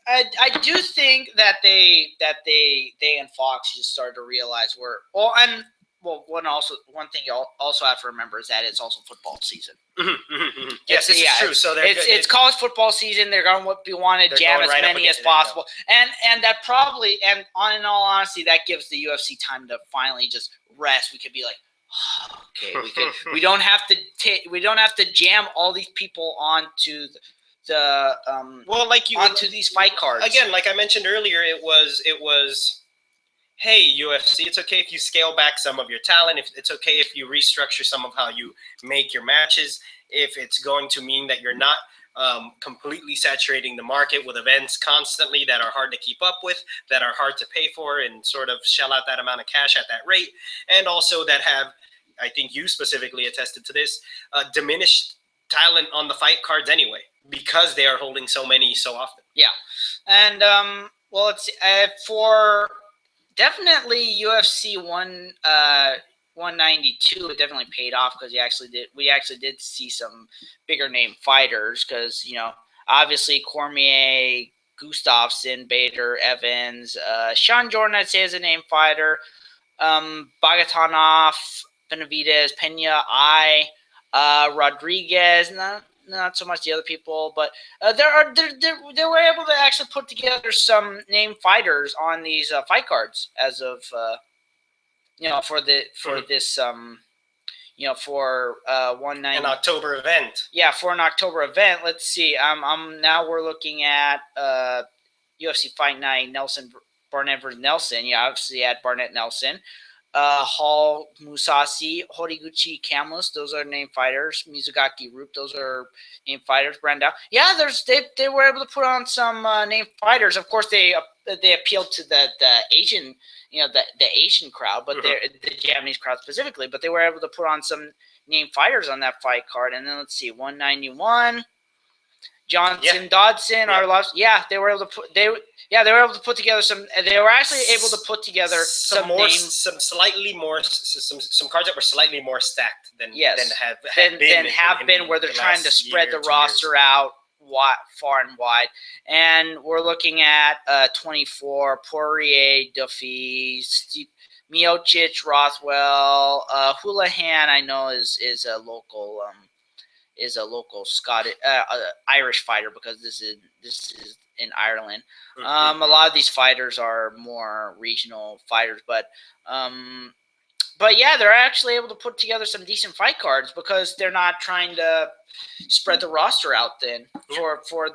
[SPEAKER 1] I do think that they and Fox just started to realize one thing you also have to remember is that it's also football season.
[SPEAKER 2] Yes, this is true. So
[SPEAKER 1] it's college football season. They're going to want to jam as many as possible, and that probably in all honesty that gives the UFC time to finally just rest. We could be like, oh, okay, we don't have to jam all these people onto onto these fight cards.
[SPEAKER 2] Again, like I mentioned earlier, it was hey, UFC, it's okay if you scale back some of your talent. If it's okay if you restructure some of how you make your matches. If it's going to mean that you're not completely saturating the market with events constantly that are hard to keep up with, that are hard to pay for, and sort of shell out that amount of cash at that rate, and also that have, I think you specifically attested to this, diminished talent on the fight cards anyway, because they are holding so many so often.
[SPEAKER 1] Yeah, and it's for definitely UFC 192. It definitely paid off because we actually did see some bigger name fighters because obviously Cormier, Gustafsson, Bader, Evans, Sean Jordan I'd say is a name fighter, Bagatanov, Benavidez, Pena, Rodriguez, not so much the other people, but they were able to actually put together some name fighters on these fight cards as of for this 190
[SPEAKER 2] an October event.
[SPEAKER 1] Yeah, for an October event. Let's see. Now we're looking at UFC Fight Night Barnett versus Nelson. Yeah, obviously at Barnett Nelson. Hall, Musashi, Horiguchi, Camus, those are named fighters. Mizugaki, Roop, those are named fighters. Brandao. Yeah, they were able to put on some named fighters. Of course, they appealed to the Asian, the Asian crowd, but the Japanese crowd specifically. But they were able to put on some named fighters on that fight card. And then let's see, 191. Johnson, Dodson, they were able to put together some. They were actually able to put together some cards
[SPEAKER 2] that were slightly more stacked than
[SPEAKER 1] have been where they're trying to spread the roster out far and wide. And we're looking at 24: Poirier, Duffy, Miocic, Rothwell, Houlihan. I know is a local. Is a local Scottish, Irish fighter because this is in Ireland. A lot of these fighters are more regional fighters, but yeah, they're actually able to put together some decent fight cards because they're not trying to spread the roster out for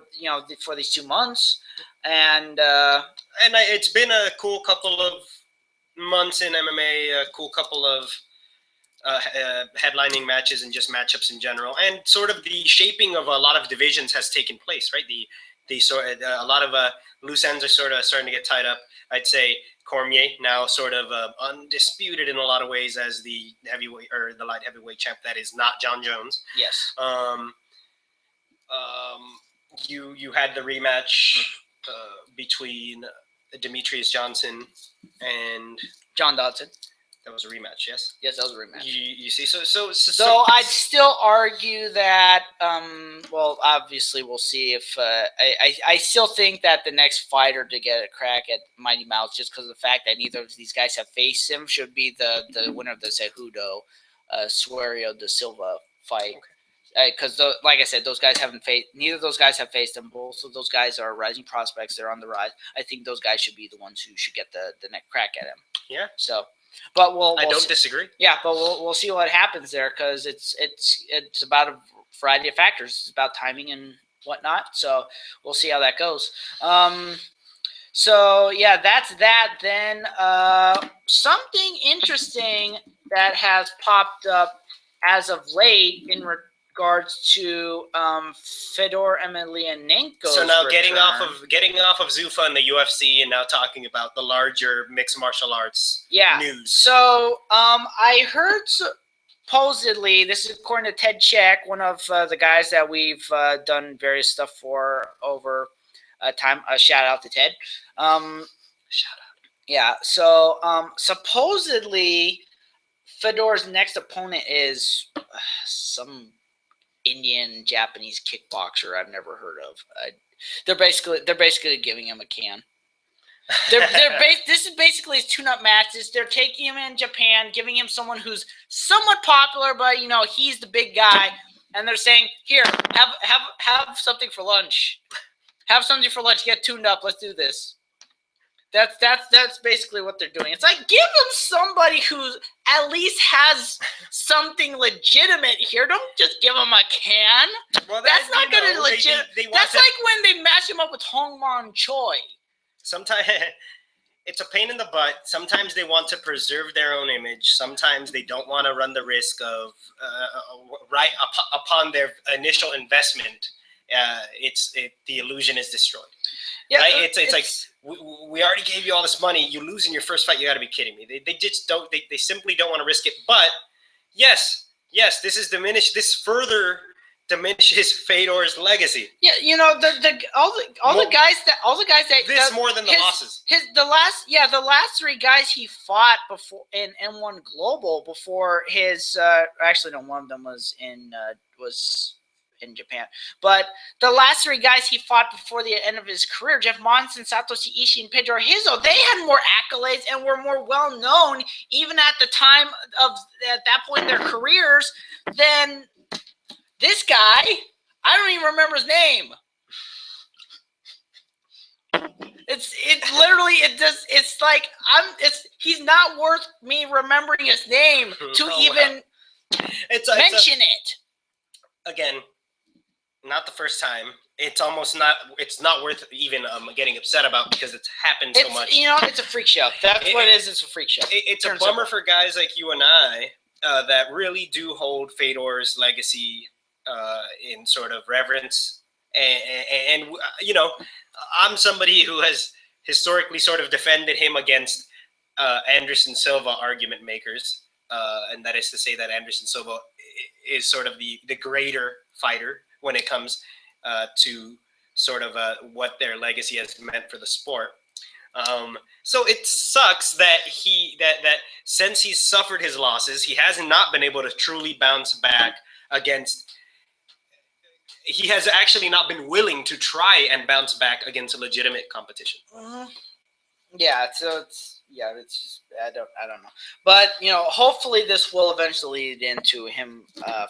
[SPEAKER 1] these 2 months, and
[SPEAKER 2] it's been a cool couple of months in MMA, a cool couple of headlining matches and just matchups in general, and sort of the shaping of a lot of divisions has taken place, right? A lot of loose ends are sort of starting to get tied up. I'd say Cormier now sort of undisputed in a lot of ways as the heavyweight or the light heavyweight champ that is not John Jones.
[SPEAKER 1] Yes.
[SPEAKER 2] You had the rematch between Demetrius Johnson and
[SPEAKER 1] John Dodson.
[SPEAKER 2] That was a rematch, yes?
[SPEAKER 1] Yes, that was a rematch.
[SPEAKER 2] You see, so
[SPEAKER 1] I'd still argue that, obviously we'll see if, I still think that the next fighter to get a crack at Mighty Mouse, just because of the fact that neither of these guys have faced him, should be the winner of the Cejudo, Suario da Silva fight. Because, like I said, neither of those guys have faced him. Both of those guys are rising prospects. They're on the rise. I think those guys should be the ones who should get the next crack at him.
[SPEAKER 2] Yeah.
[SPEAKER 1] So... But
[SPEAKER 2] I don't disagree.
[SPEAKER 1] Yeah, but we'll see what happens there because it's about a variety of factors. It's about timing and whatnot. So we'll see how that goes. So yeah, that's that. Then something interesting that has popped up as of late in regards to Fedor Emelianenko's
[SPEAKER 2] So now
[SPEAKER 1] return.
[SPEAKER 2] getting off of Zuffa and the UFC, and now talking about the larger mixed martial arts news.
[SPEAKER 1] So I heard supposedly, this is according to Ted Check, one of the guys that we've done various stuff for over time. Shout out to Ted.
[SPEAKER 2] Shout out.
[SPEAKER 1] Yeah. So supposedly Fedor's next opponent is some Indian Japanese kickboxer I've never heard of. They're basically giving him a can. This is basically his tune-up matches. They're taking him in Japan, giving him someone who's somewhat popular, but he's the big guy, and they're saying, "Here, have something for lunch. Have something for lunch. Get tuned up. Let's do this." That's basically what they're doing. It's like, give them somebody who at least has something legitimate here. Don't just give them a can. Well, that's not going to legit. That's like when they match him up with Hongman Choi.
[SPEAKER 2] Sometimes it's a pain in the butt. Sometimes they want to preserve their own image. Sometimes they don't want to run the risk of right upon their initial investment. The illusion is destroyed. Yeah, right? It's like we already gave you all this money. You lose in your first fight. You got to be kidding me. They just don't. They simply don't want to risk it. But yes, this is diminished. This further diminishes Fedor's legacy.
[SPEAKER 1] Yeah, all the guys that
[SPEAKER 2] this more than the losses.
[SPEAKER 1] The last three guys he fought before in M1 Global before his actually no, one of them was in Japan. But the last three guys he fought before the end of his career, Jeff Monson, Satoshi Ishii, and Pedro Hizo, they had more accolades and were more well known even at the time of at that point in their careers than this guy. I don't even remember his name. He's not worth me remembering his name to even mention it.
[SPEAKER 2] Again, not the first time. It's almost not. It's not worth even getting upset about because it's happened so much.
[SPEAKER 1] It's a freak show. That's what it is. It's a freak show.
[SPEAKER 2] It's a bummer for guys like you and I that really do hold Fedor's legacy in sort of reverence. And I'm somebody who has historically sort of defended him against Anderson Silva argument makers, and that is to say that Anderson Silva is sort of the greater fighter when it comes to sort of what their legacy has meant for the sport. So it sucks that that since he's suffered his losses, he has not been able to truly bounce back against. He has actually not been willing to try and bounce back against a legitimate competition.
[SPEAKER 1] Yeah, so it's just I don't know, but hopefully this will eventually lead into him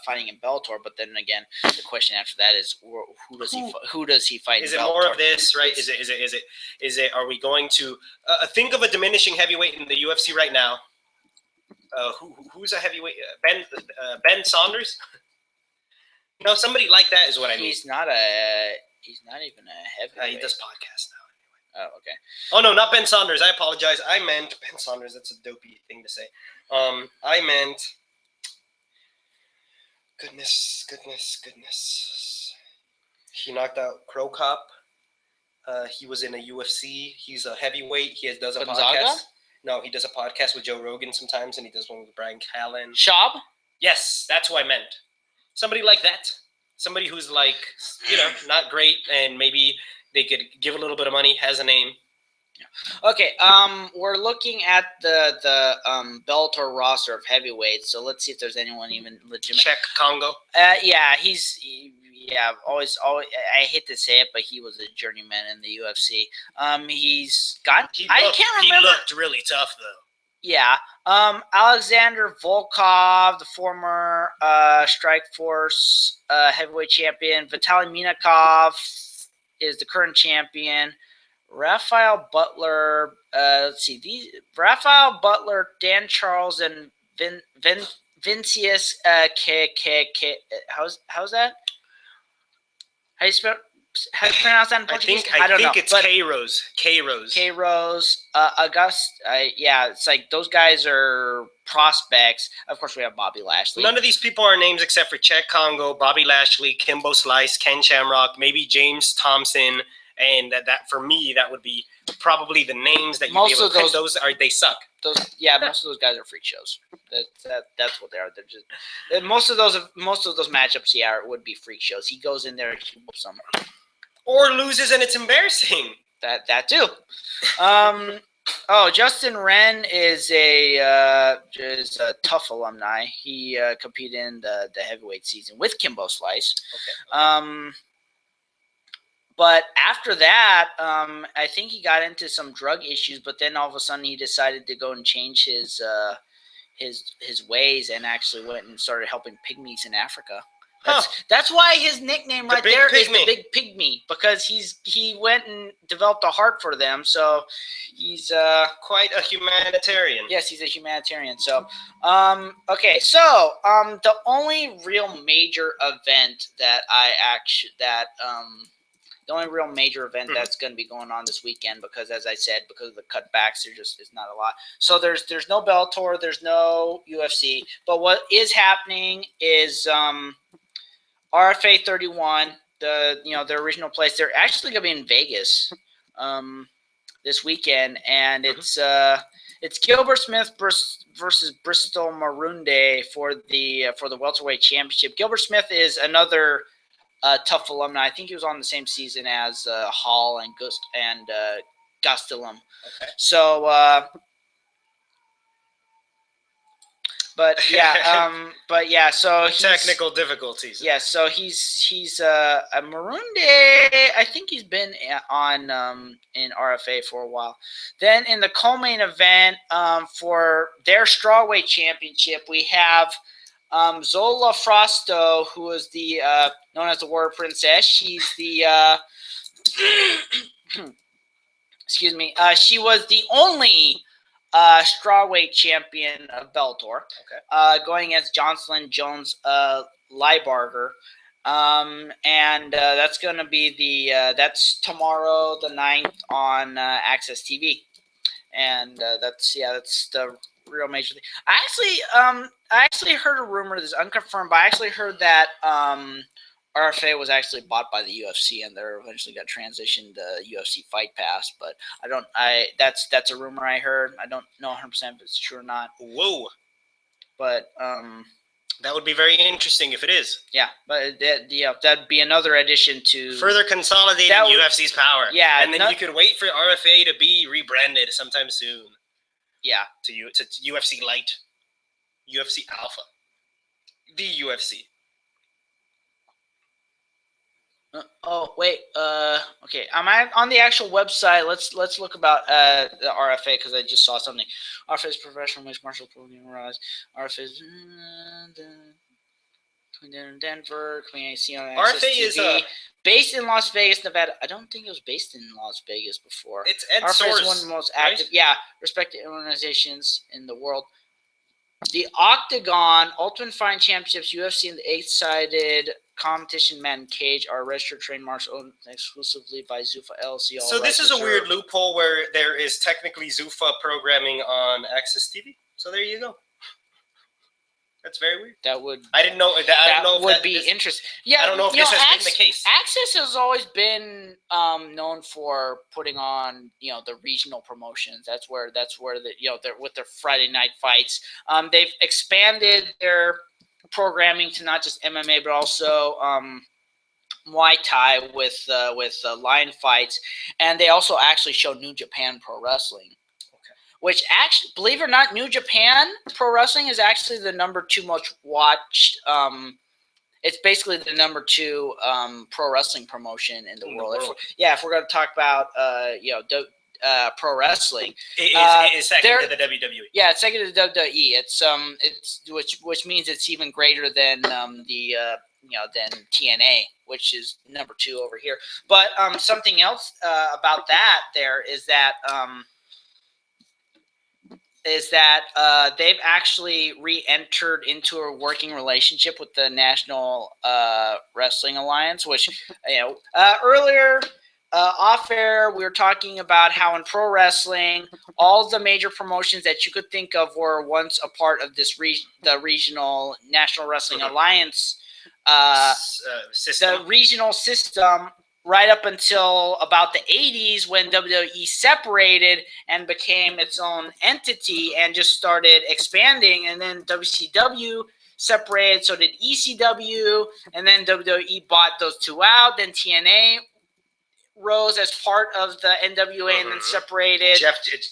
[SPEAKER 1] fighting in Bellator. But then again, the question after that is who does he fight?
[SPEAKER 2] Is it more of this, right? Is it? Are we going to think of a diminishing heavyweight in the UFC right now? Who's a heavyweight? Ben Saunders. Somebody like that is what I mean.
[SPEAKER 1] He's not even a heavyweight.
[SPEAKER 2] He does podcasts now.
[SPEAKER 1] Oh, okay.
[SPEAKER 2] Oh, no, not Ben Saunders. I apologize. I meant Ben Saunders. That's a dopey thing to say. I meant... Goodness. He knocked out Crow Cop. He was in a UFC. He's a heavyweight. He does a podcast. No, he does a podcast with Joe Rogan sometimes, and he does one with Brian Callen.
[SPEAKER 1] Schaub?
[SPEAKER 2] Yes, that's who I meant. Somebody like that. Somebody who's like, not great, and maybe... they could give a little bit of money, has a name.
[SPEAKER 1] Okay, we're looking at the Bellator roster of heavyweights, so let's see if there's anyone even legitimate.
[SPEAKER 2] Czech Congo.
[SPEAKER 1] Always. I hate to say it, but he was a journeyman in the UFC. I can't remember.
[SPEAKER 2] He looked really tough though.
[SPEAKER 1] Yeah. Alexander Volkov, the former Strikeforce heavyweight champion. Vitaly Minakov is the current champion. Rafael Butler, Rafael Butler, Dan Charles, and Vincius How's that? How do you spell? how do you pronounce that in Portuguese?
[SPEAKER 2] I
[SPEAKER 1] don't know.
[SPEAKER 2] It's K-Rose. K-Rose.
[SPEAKER 1] K-Rose, yeah, it's like those guys are prospects. Of course, we have Bobby Lashley.
[SPEAKER 2] None of these people are names except for Chet Congo, Bobby Lashley, Kimbo Slice, Ken Shamrock, maybe James Thompson, and that for me that would be probably the names that you be able to. Those are they suck.
[SPEAKER 1] Most of those guys are freak shows. That's what they are. They're just most of those matchups. Yeah, would be freak shows. He goes in there, he whoops them,
[SPEAKER 2] or loses, and it's embarrassing.
[SPEAKER 1] That too. Justin Wren is a tough alumni. He competed in the heavyweight season with Kimbo Slice. Okay. But after that, I think he got into some drug issues. But then all of a sudden, he decided to go and change his ways and actually went and started helping pygmies in Africa. That's why his nickname is the Big Pygmy, because he went and developed a heart for them. So he's
[SPEAKER 2] quite a humanitarian.
[SPEAKER 1] Yes, he's a humanitarian. So okay, so the only real major event that's going to be going on this weekend, because as I said, because of the cutbacks, it's not a lot. So there's no Bellator, there's no UFC, but what is happening is RFA 31, their original place. They're actually going to be in Vegas this weekend, and it's Gilbert Smith versus Bristol Marunde for the welterweight championship. Gilbert Smith is another tough alumni. I think he was on the same season as Hall and Gastelum. Okay. So. So
[SPEAKER 2] technical difficulties.
[SPEAKER 1] Yeah, so he's a Marunde. I think he's been on in RFA for a while. Then in the co-main event for their strawweight championship, we have Zola Frosto, who is the known as the Warrior Princess. She's the excuse me. She was the only strawweight champion of Bellator, going against Jocelyn Jones Liebarger. And that's going to be that's tomorrow the 9th on Access TV. And that's the real major thing. I actually heard a rumor, this is unconfirmed, but I actually heard that RFA was actually bought by the UFC, and they're eventually got transitioned to UFC Fight Pass. But that's a rumor I heard. I don't know 100% if it's true or not.
[SPEAKER 2] Whoa!
[SPEAKER 1] But
[SPEAKER 2] that would be very interesting if it is.
[SPEAKER 1] Yeah, but that'd be another addition to
[SPEAKER 2] further consolidating UFC's power.
[SPEAKER 1] Yeah,
[SPEAKER 2] and then you could wait for RFA to be rebranded sometime soon.
[SPEAKER 1] Yeah,
[SPEAKER 2] to UFC Light, UFC Alpha, the UFC.
[SPEAKER 1] Okay. I'm on the actual website. Let's look about the RFA, because I just saw something. RFA is professional mixed martial arts. RFA is Denver.
[SPEAKER 2] RFA is
[SPEAKER 1] based in Las Vegas, Nevada. I don't think it was based in Las Vegas before.
[SPEAKER 2] It's Ed
[SPEAKER 1] RFA
[SPEAKER 2] Source,
[SPEAKER 1] is one of the most active, respected organizations in the world. The Octagon, Ultimate Fighting Championships, UFC, and the 8-sided competition man cage are registered trademarks owned exclusively by Zuffa LLC.
[SPEAKER 2] So this is a weird loophole where there is technically Zuffa programming on Access TV. So there you go. That's very weird. I didn't know.
[SPEAKER 1] That would be interesting. Yeah,
[SPEAKER 2] I don't know if this has been the case.
[SPEAKER 1] Access has always been known for putting on the regional promotions. That's where they're with their Friday night fights. They've expanded their programming to not just MMA but also Muay Thai with lion fights, and they also actually show New Japan Pro Wrestling. Which actually, believe it or not, New Japan Pro Wrestling is actually the number 2 most watched. It's basically the number 2 pro wrestling promotion in the world. If we're going to talk about pro wrestling,
[SPEAKER 2] it's second to the WWE.
[SPEAKER 1] Yeah, it's second to the WWE. It's which means it's even greater than than TNA, which is number 2 over here. But something else about that there is that. is that they've actually re-entered into a working relationship with the National Wrestling Alliance, which earlier off air we were talking about how in pro wrestling all the major promotions that you could think of were once a part of this the regional National Wrestling Alliance
[SPEAKER 2] system.
[SPEAKER 1] The regional system. Right up until about the 80s when WWE separated and became its own entity and just started expanding. And then WCW separated, so did ECW. And then WWE bought those two out. Then TNA rose as part of the NWA and then separated.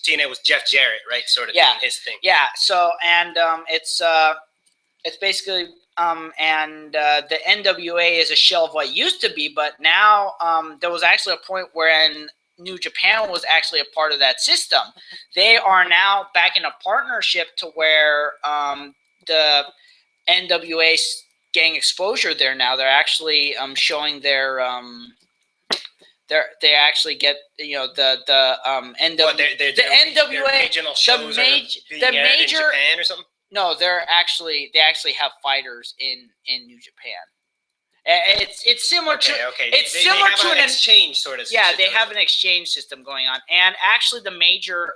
[SPEAKER 2] TNA was Jeff Jarrett, right? Sort of doing his thing.
[SPEAKER 1] Yeah, so, and it's basically... and the NWA is a shell of what used to be, but now there was actually a point wherein New Japan was actually a part of that system. They are now back in a partnership to where the NWA gang exposure there now. They're actually showing their they actually get the NWA
[SPEAKER 2] the NWA regional shows
[SPEAKER 1] the major
[SPEAKER 2] in Japan or something.
[SPEAKER 1] No, they actually have fighters in New Japan. It's similar to it's
[SPEAKER 2] they
[SPEAKER 1] similar
[SPEAKER 2] have
[SPEAKER 1] to
[SPEAKER 2] an exchange sort of.
[SPEAKER 1] Yeah, they have an exchange system going on, and actually the major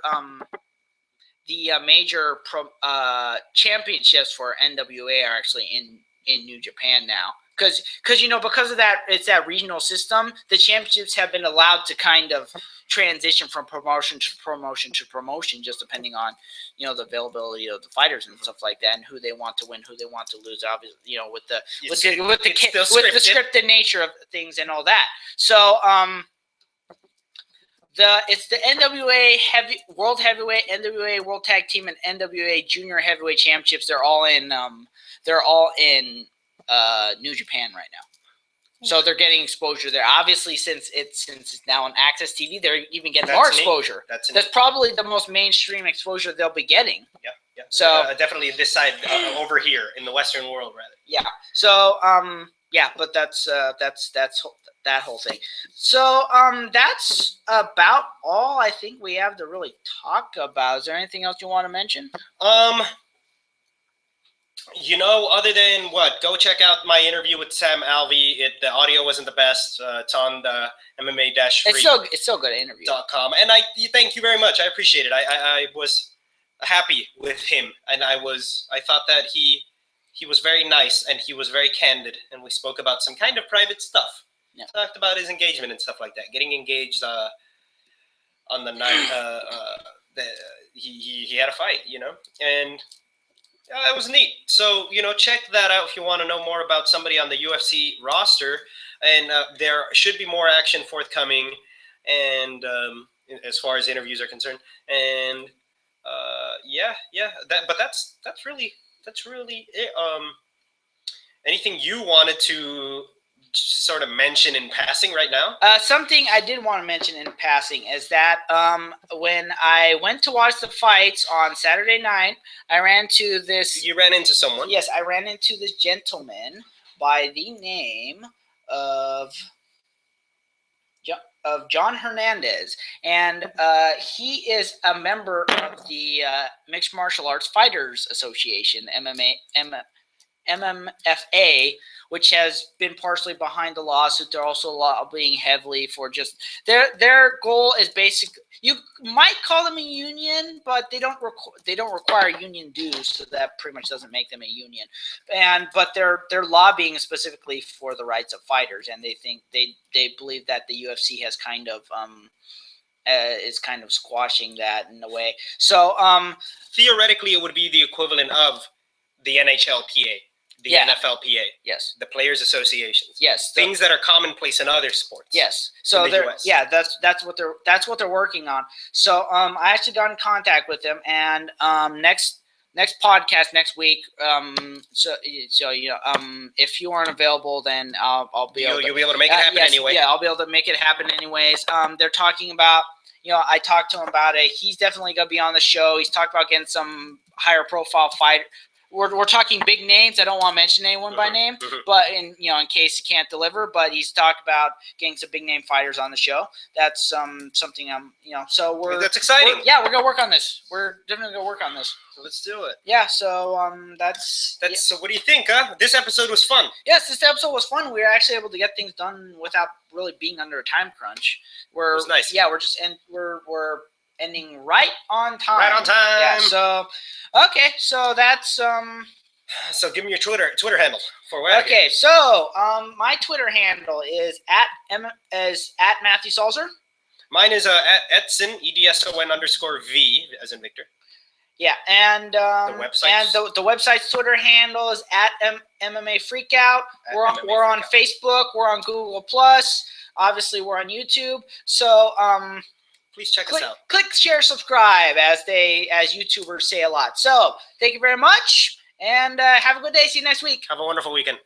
[SPEAKER 1] championships for NWA are actually in New Japan now. Because of that, it's that regional system. The championships have been allowed to kind of transition from promotion to promotion to promotion, just depending on the availability of the fighters and stuff like that, and who they want to win, who they want to lose. Obviously, with the scripted nature of things and all that. So it's the NWA World Heavyweight, NWA World Tag Team, and NWA Junior Heavyweight Championships. They're all in New Japan right now. So they're getting exposure there. Obviously, since it's now on Access TV, they're even getting more exposure. That's probably the most mainstream exposure they'll be getting.
[SPEAKER 2] Yeah.
[SPEAKER 1] So
[SPEAKER 2] definitely this side over here in the Western world, rather.
[SPEAKER 1] Yeah. So but that's that whole thing. So that's about all I think we have to really talk about. Is there anything else you want to mention?
[SPEAKER 2] Other than what, go check out my interview with Sam Alvey. The audio wasn't the best. It's on the MMA Freak.
[SPEAKER 1] It's still good interview.
[SPEAKER 2] .com. And thank you very much. I appreciate it. I was happy with him, and I thought that he was very nice and he was very candid, and we spoke about some kind of private stuff. Yeah. Talked about his engagement and stuff like that. Getting engaged on the night he had a fight, and. It was neat. So, check that out if you want to know more about somebody on the UFC roster. And there should be more action forthcoming, and as far as interviews are concerned. And but that's really it. Anything you wanted to sort of mention in passing right now?
[SPEAKER 1] Something I did want to mention in passing is that when I went to watch the fights on Saturday night, I ran to this...
[SPEAKER 2] You ran into someone?
[SPEAKER 1] Yes, I ran into this gentleman by the name of John Hernandez, and he is a member of the Mixed Martial Arts Fighters Association, MMFA, which has been partially behind the lawsuit. They're also lobbying heavily for just their goal is basically, you might call them a union, but they don't require union dues, so that pretty much doesn't make them a union. But they're lobbying specifically for the rights of fighters, and they think they believe that the UFC has kind of is kind of squashing that in a way. So
[SPEAKER 2] theoretically, it would be the equivalent of the NHLPA. The NFLPA,
[SPEAKER 1] yes,
[SPEAKER 2] the Players Associations,
[SPEAKER 1] yes,
[SPEAKER 2] things that are commonplace in other sports,
[SPEAKER 1] yes. So that's what they're working on. So I actually got in contact with them, and next podcast next week. If you aren't available, then I'll be able.
[SPEAKER 2] You'll be able to make it happen anyway.
[SPEAKER 1] Yeah, I'll be able to make it happen anyways. They're talking about. I talked to him about it. He's definitely gonna be on the show. He's talked about getting some higher profile we're talking big names. I don't want to mention anyone by name, but in case he can't deliver. But he's talked about getting some big name fighters on the show. That's something So
[SPEAKER 2] that's exciting.
[SPEAKER 1] We're gonna work on this. We're definitely gonna work on this.
[SPEAKER 2] So let's do it.
[SPEAKER 1] Yeah. So that's.
[SPEAKER 2] So what do you think? This episode was fun.
[SPEAKER 1] Yes, this episode was fun. We were actually able to get things done without really being under a time crunch.
[SPEAKER 2] It was nice.
[SPEAKER 1] Yeah, we're ending right on time.
[SPEAKER 2] Right on time.
[SPEAKER 1] Yeah. So, okay. So that's
[SPEAKER 2] So give me your Twitter handle for
[SPEAKER 1] what? Okay. So my Twitter handle is at Matthew Salzer.
[SPEAKER 2] Mine is Edson EDSON_V as in Victor.
[SPEAKER 1] Yeah, and the website's Twitter handle is at MMA Freakout. We're on Facebook. We're on Google Plus. Obviously, we're on YouTube. So
[SPEAKER 2] please check us out.
[SPEAKER 1] Click, share, subscribe, as YouTubers say a lot. So thank you very much, and have a good day. See you next week.
[SPEAKER 2] Have a wonderful weekend.